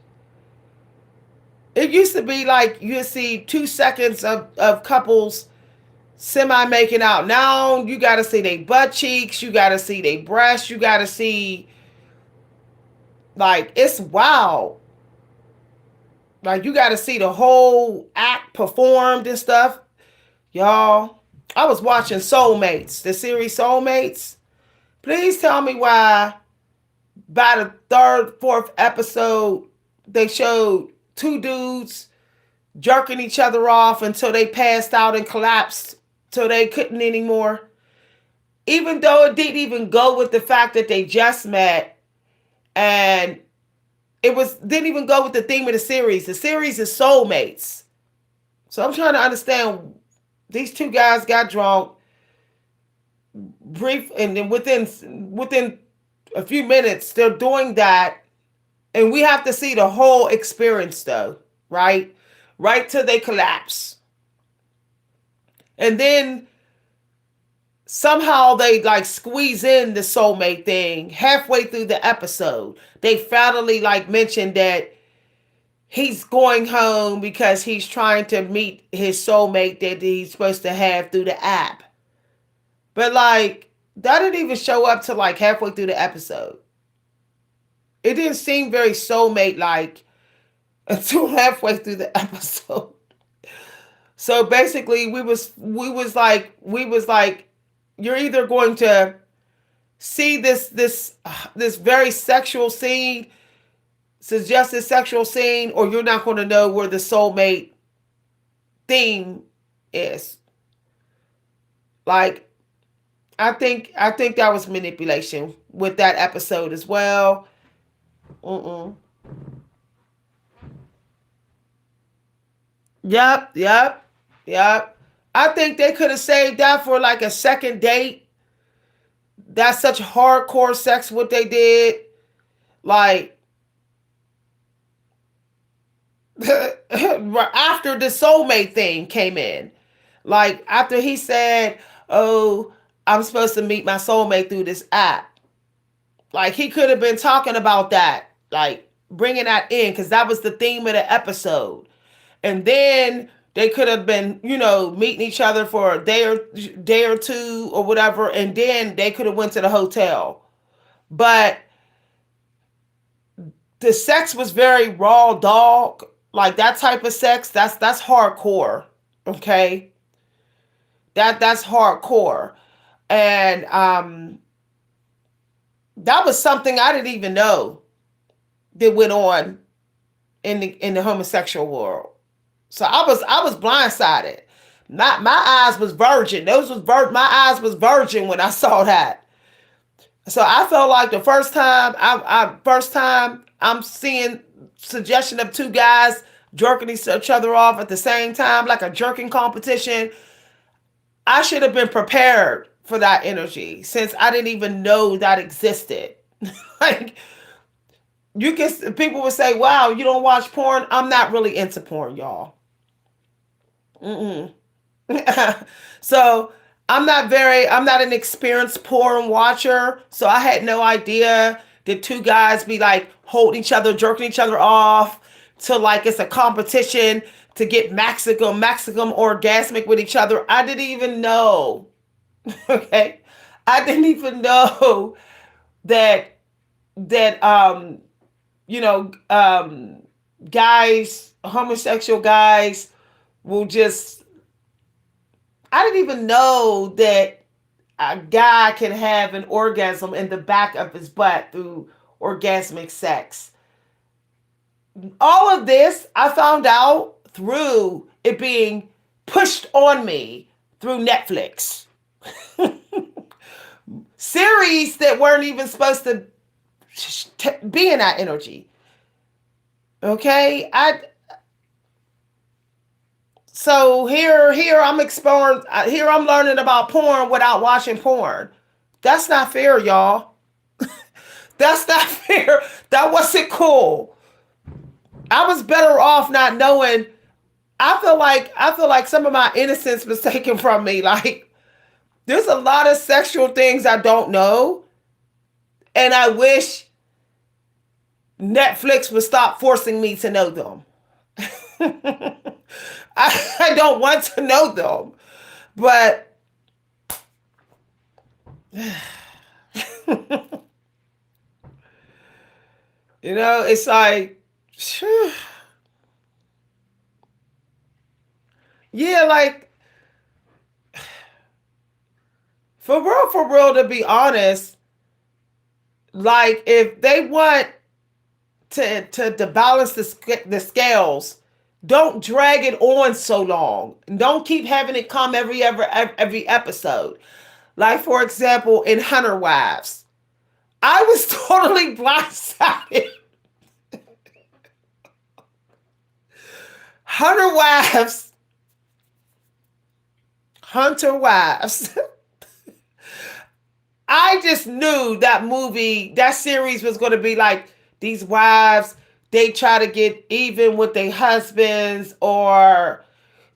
It used to be like you see 2 seconds of couples semi making out. Now you got to see their butt cheeks, you got to see their breasts, you got to see, like, it's wild. Like, you got to see the whole act performed and stuff. Y'all, I was watching Soulmates, the series Soulmates. Please tell me why by the third, fourth episode, they showed two dudes jerking each other off until they passed out and collapsed till they couldn't anymore. Even though it didn't even go with the fact that they just met, and it was didn't even go with the theme of the series. The series is Soulmates. So I'm trying to understand, these two guys got drunk brief, and then within a few minutes they're doing that, and we have to see the whole experience though, right? Right till they collapse. And then somehow they like squeeze in the soulmate thing halfway through the episode. They finally like mentioned that he's going home because he's trying to meet his soulmate that he's supposed to have through the app. But like, that didn't even show up to like halfway through the episode. It didn't seem very soulmate like until halfway through the episode. So basically we was like you're either going to see this very sexual scene, suggested sexual scene, or you're not going to know where the soulmate theme is. Like, I think that was manipulation with that episode as well. Mm-mm. Yep, yep, yep. I think they could have saved that for like a second date. That's such hardcore sex what they did. Like after the soulmate thing came in. Like after he said, "Oh, I'm supposed to meet my soulmate through this app." Like he could have been talking about that, like bringing that in because that was the theme of the episode. And then they could have been, meeting each other for a day or two or whatever, and then they could have went to the hotel. But the sex was very raw dog, like that type of sex. That's hardcore. Okay, that's hardcore, and that was something I didn't even know that went on in the homosexual world. So I was blindsided. Not my eyes was virgin. My eyes was virgin when I saw that. So I felt like the first time I'm seeing suggestion of two guys jerking each other off at the same time, like a jerking competition. I should have been prepared for that energy since I didn't even know that existed. Like people would say, "Wow, you don't watch porn." I'm not really into porn, y'all. Mm-mm. So I'm not an experienced porn watcher. So I had no idea that two guys be like holding each other, jerking each other off to like it's a competition to get maximum orgasmic with each other. I didn't even know. Okay. I didn't even know that that you know guys, homosexual guys will just I didn't even know that a guy can have an orgasm in the back of his butt through orgasmic sex. All of this I found out through it being pushed on me through Netflix. Series that weren't even supposed to be in that energy. Okay? Here I'm exploring. Here I'm learning about porn without watching porn. That's not fair, y'all. That's not fair. That wasn't cool. I was better off not knowing. I feel like some of my innocence was taken from me. Like there's a lot of sexual things I don't know, and I wish Netflix would stop forcing me to know them. I don't want to know them, but it's like, yeah, like for real, to be honest, like if they want to balance the scales, don't drag it on so long. Don't keep having it come every episode. Like for example, in Hunter Wives, I was totally blindsided. Hunter Wives, Hunter Wives. I just knew that series was going to be like these wives, they try to get even with their husbands or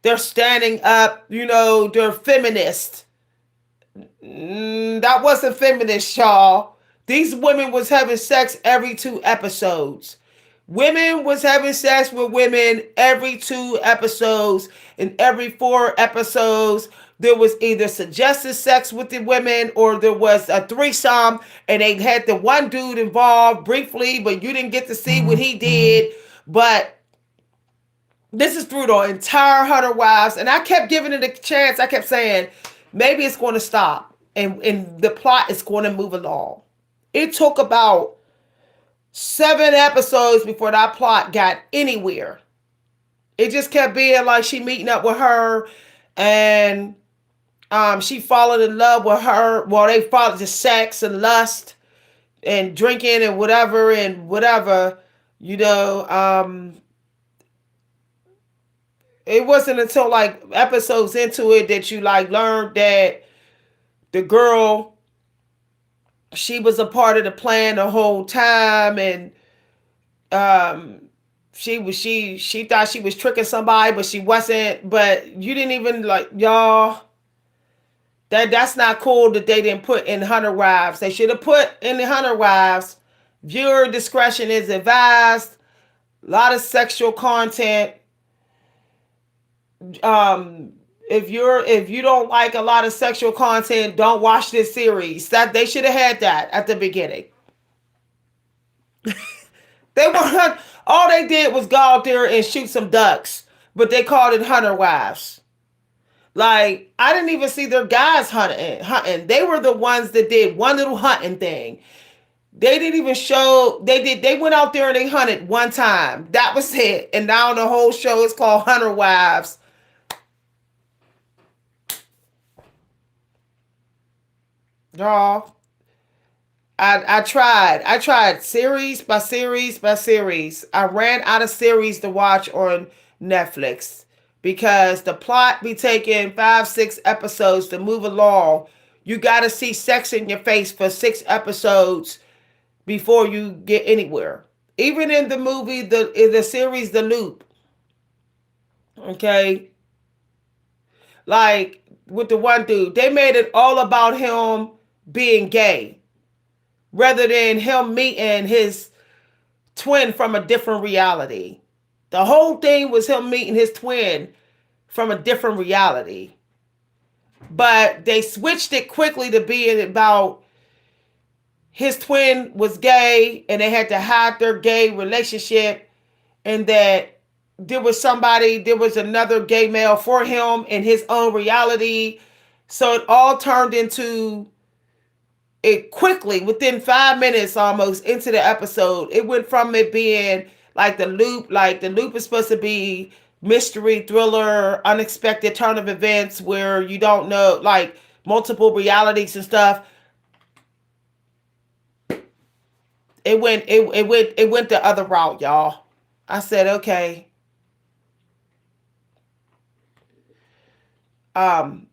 they're standing up, they're feminist. That wasn't feminist, y'all. These women was having sex every 2 episodes. Women was having sex with women every 2 episodes. And every 4 episodes, there was either suggested sex with the women or there was a threesome and they had the one dude involved briefly, but you didn't get to see what he did. But this is through the entire Hunter Wives. And I kept giving it a chance. I kept saying, maybe it's going to stop. and the plot is going to move along. It took about 7 episodes before that plot got anywhere. It just kept being like she meeting up with her, and she falling in love with her. Well, they fall to sex and lust and drinking and whatever and whatever. You know, it wasn't until like episodes into it that you like learned that the girl, she was a part of the plan the whole time, and um she thought she was tricking somebody, but she wasn't. But you didn't even like, y'all, that's not cool that they didn't put in Hunter Wives. They should have put in the Hunter Wives, viewer discretion is advised, a lot of sexual content. um if you don't like a lot of sexual content, don't watch this series. That they should have had that at the beginning. They were all they did was go out there and shoot some ducks, but they called it Hunter Wives. Like, I didn't even see their guys hunting. They were the ones that did one little hunting thing. They didn't even show they went out there and they hunted one time. That was it. And now the whole show is called Hunter Wives. Y'all, I tried series by series by series. I ran out of series to watch on Netflix because the plot be taking 5, 6 episodes to move along. You got to see sex in your face for 6 episodes before you get anywhere. Even in the movie, in the series, The Loop. Okay, like with the one dude, they made it all about him being gay rather than him meeting his twin from a different reality. The whole thing was him meeting his twin from a different reality. But they switched it quickly to being about his twin was gay and they had to hide their gay relationship, and that there was another gay male for him in his own reality. So it all turned into it quickly within 5 minutes almost into the episode. It went from it being like the loop is supposed to be mystery thriller, unexpected turn of events where you don't know, like multiple realities and stuff. It went the other route, y'all. I said, okay. Um,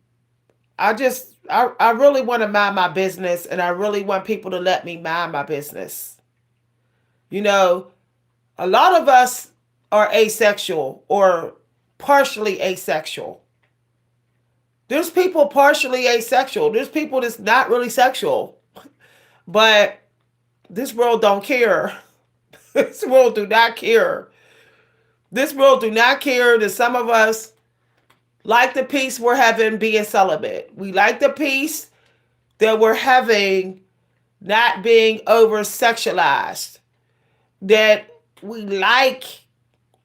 I really want to mind my business, and I really want people to let me mind my business. You know, a lot of us are asexual or partially asexual. There's people partially asexual. There's people that's not really sexual. But this world don't care. This world do not care. This world do not care that some of us like the peace we're having being celibate. We like the peace that we're having not being over sexualized. That we like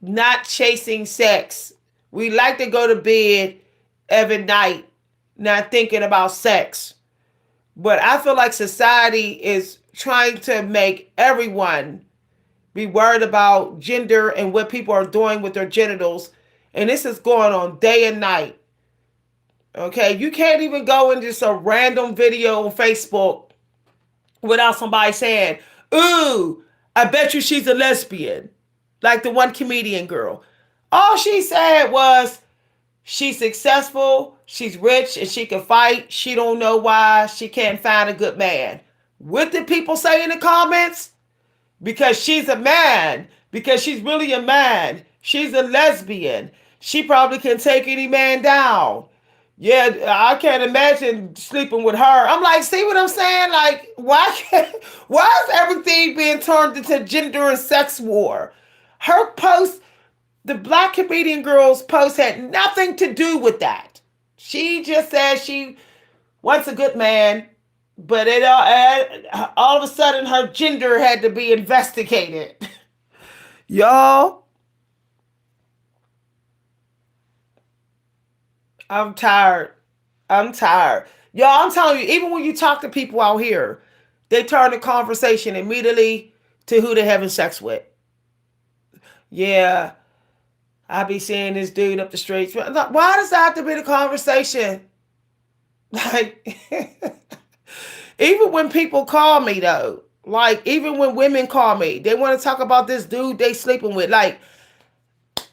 not chasing sex. We like to go to bed every night not thinking about sex. But I feel like society is trying to make everyone be worried about gender and what people are doing with their genitals. And this is going on day and night. Okay, you can't even go into just a random video on Facebook without somebody saying, "Ooh, I bet you she's a lesbian." Like the one comedian girl. All she said was, she's successful, she's rich, and she can fight. She don't know why she can't find a good man. What did people say in the comments? Because she's a man. Because she's really a man. She's a lesbian. She probably can take any man down. Yeah, I can't imagine sleeping with her. I'm like, see what I'm saying? Like, why is everything being turned into gender and sex war? Her post, the black comedian girl's post had nothing to do with that. She just said she wants a good man, but all of a sudden her gender had to be investigated. Y'all, I'm tired. I'm tired. Y'all, I'm telling you, even when you talk to people out here, they turn the conversation immediately to who they're having sex with. Yeah, I be seeing this dude up the streets. Why does that have to be the conversation? Like, even when people call me though, like even when women call me, they want to talk about this dude they sleeping with. Like,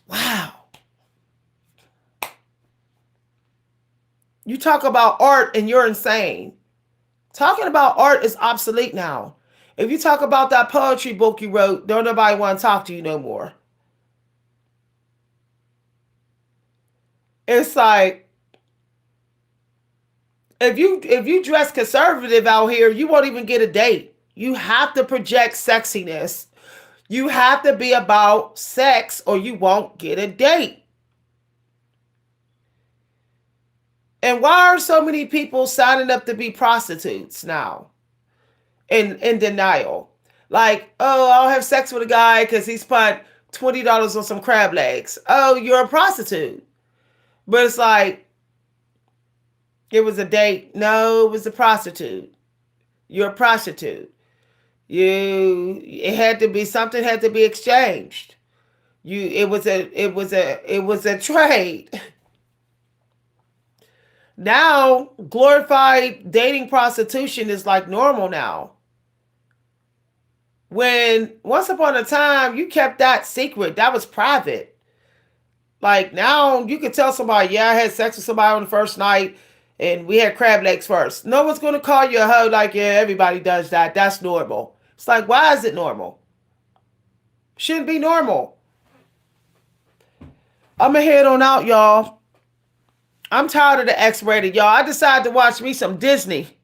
wow. You talk about art and you're insane. Talking about art is obsolete now. If you talk about that poetry book you wrote, don't nobody want to talk to you no more. It's like if you dress conservative out here, you won't even get a date. You have to project sexiness. You have to be about sex or you won't get a date. And why are so many people signing up to be prostitutes now? In denial. Like, oh, I'll have sex with a guy because he spent $20 on some crab legs. Oh, you're a prostitute. But it's like, it was a date. No, it was a prostitute. You're a prostitute. It had to be, something had to be exchanged. It was a trade. Now, glorified dating prostitution is like normal now. When once upon a time you kept that secret, that was private. Like now you can tell somebody, yeah, I had sex with somebody on the first night and we had crab legs first. No one's gonna call you a hoe like, yeah, everybody does that. That's normal. It's like, why is it normal? Shouldn't be normal. I'ma head on out, y'all. I'm tired of the X-rated, y'all. I decided to watch me some Disney.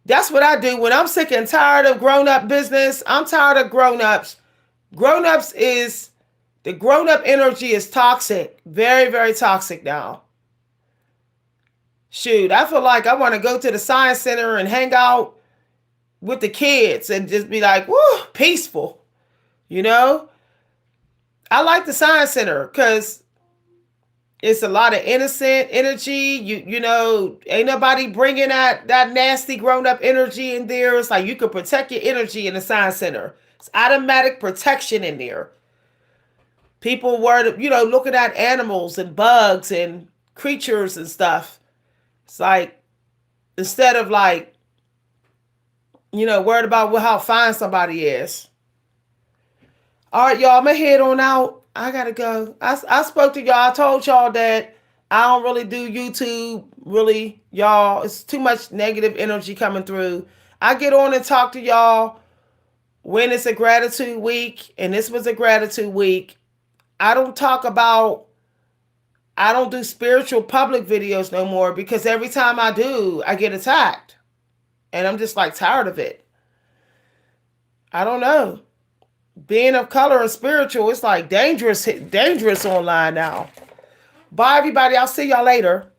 That's what I do when I'm sick and tired of grown-up business. I'm tired of grown-ups. Grown-ups is, the grown-up energy is toxic. Very, very toxic now. Shoot, I feel like I want to go to the science center and hang out with the kids and just be like, woo, peaceful. You know? I like the science center because it's a lot of innocent energy. You know, ain't nobody bringing that nasty grown up energy in there. It's like you can protect your energy in the science center. It's automatic protection in there. People were, looking at animals and bugs and creatures and stuff. It's like, instead of like, worried about how fine somebody is. All right, y'all, I'm going to head on out. I got to go. I spoke to y'all. I told y'all that I don't really do YouTube. Really, y'all. It's too much negative energy coming through. I get on and talk to y'all when it's a gratitude week. And this was a gratitude week. I don't do spiritual public videos no more because every time I do, I get attacked. And I'm just like tired of it. I don't know. Being of color and spiritual, it's like dangerous online now. Bye, everybody. I'll see y'all later.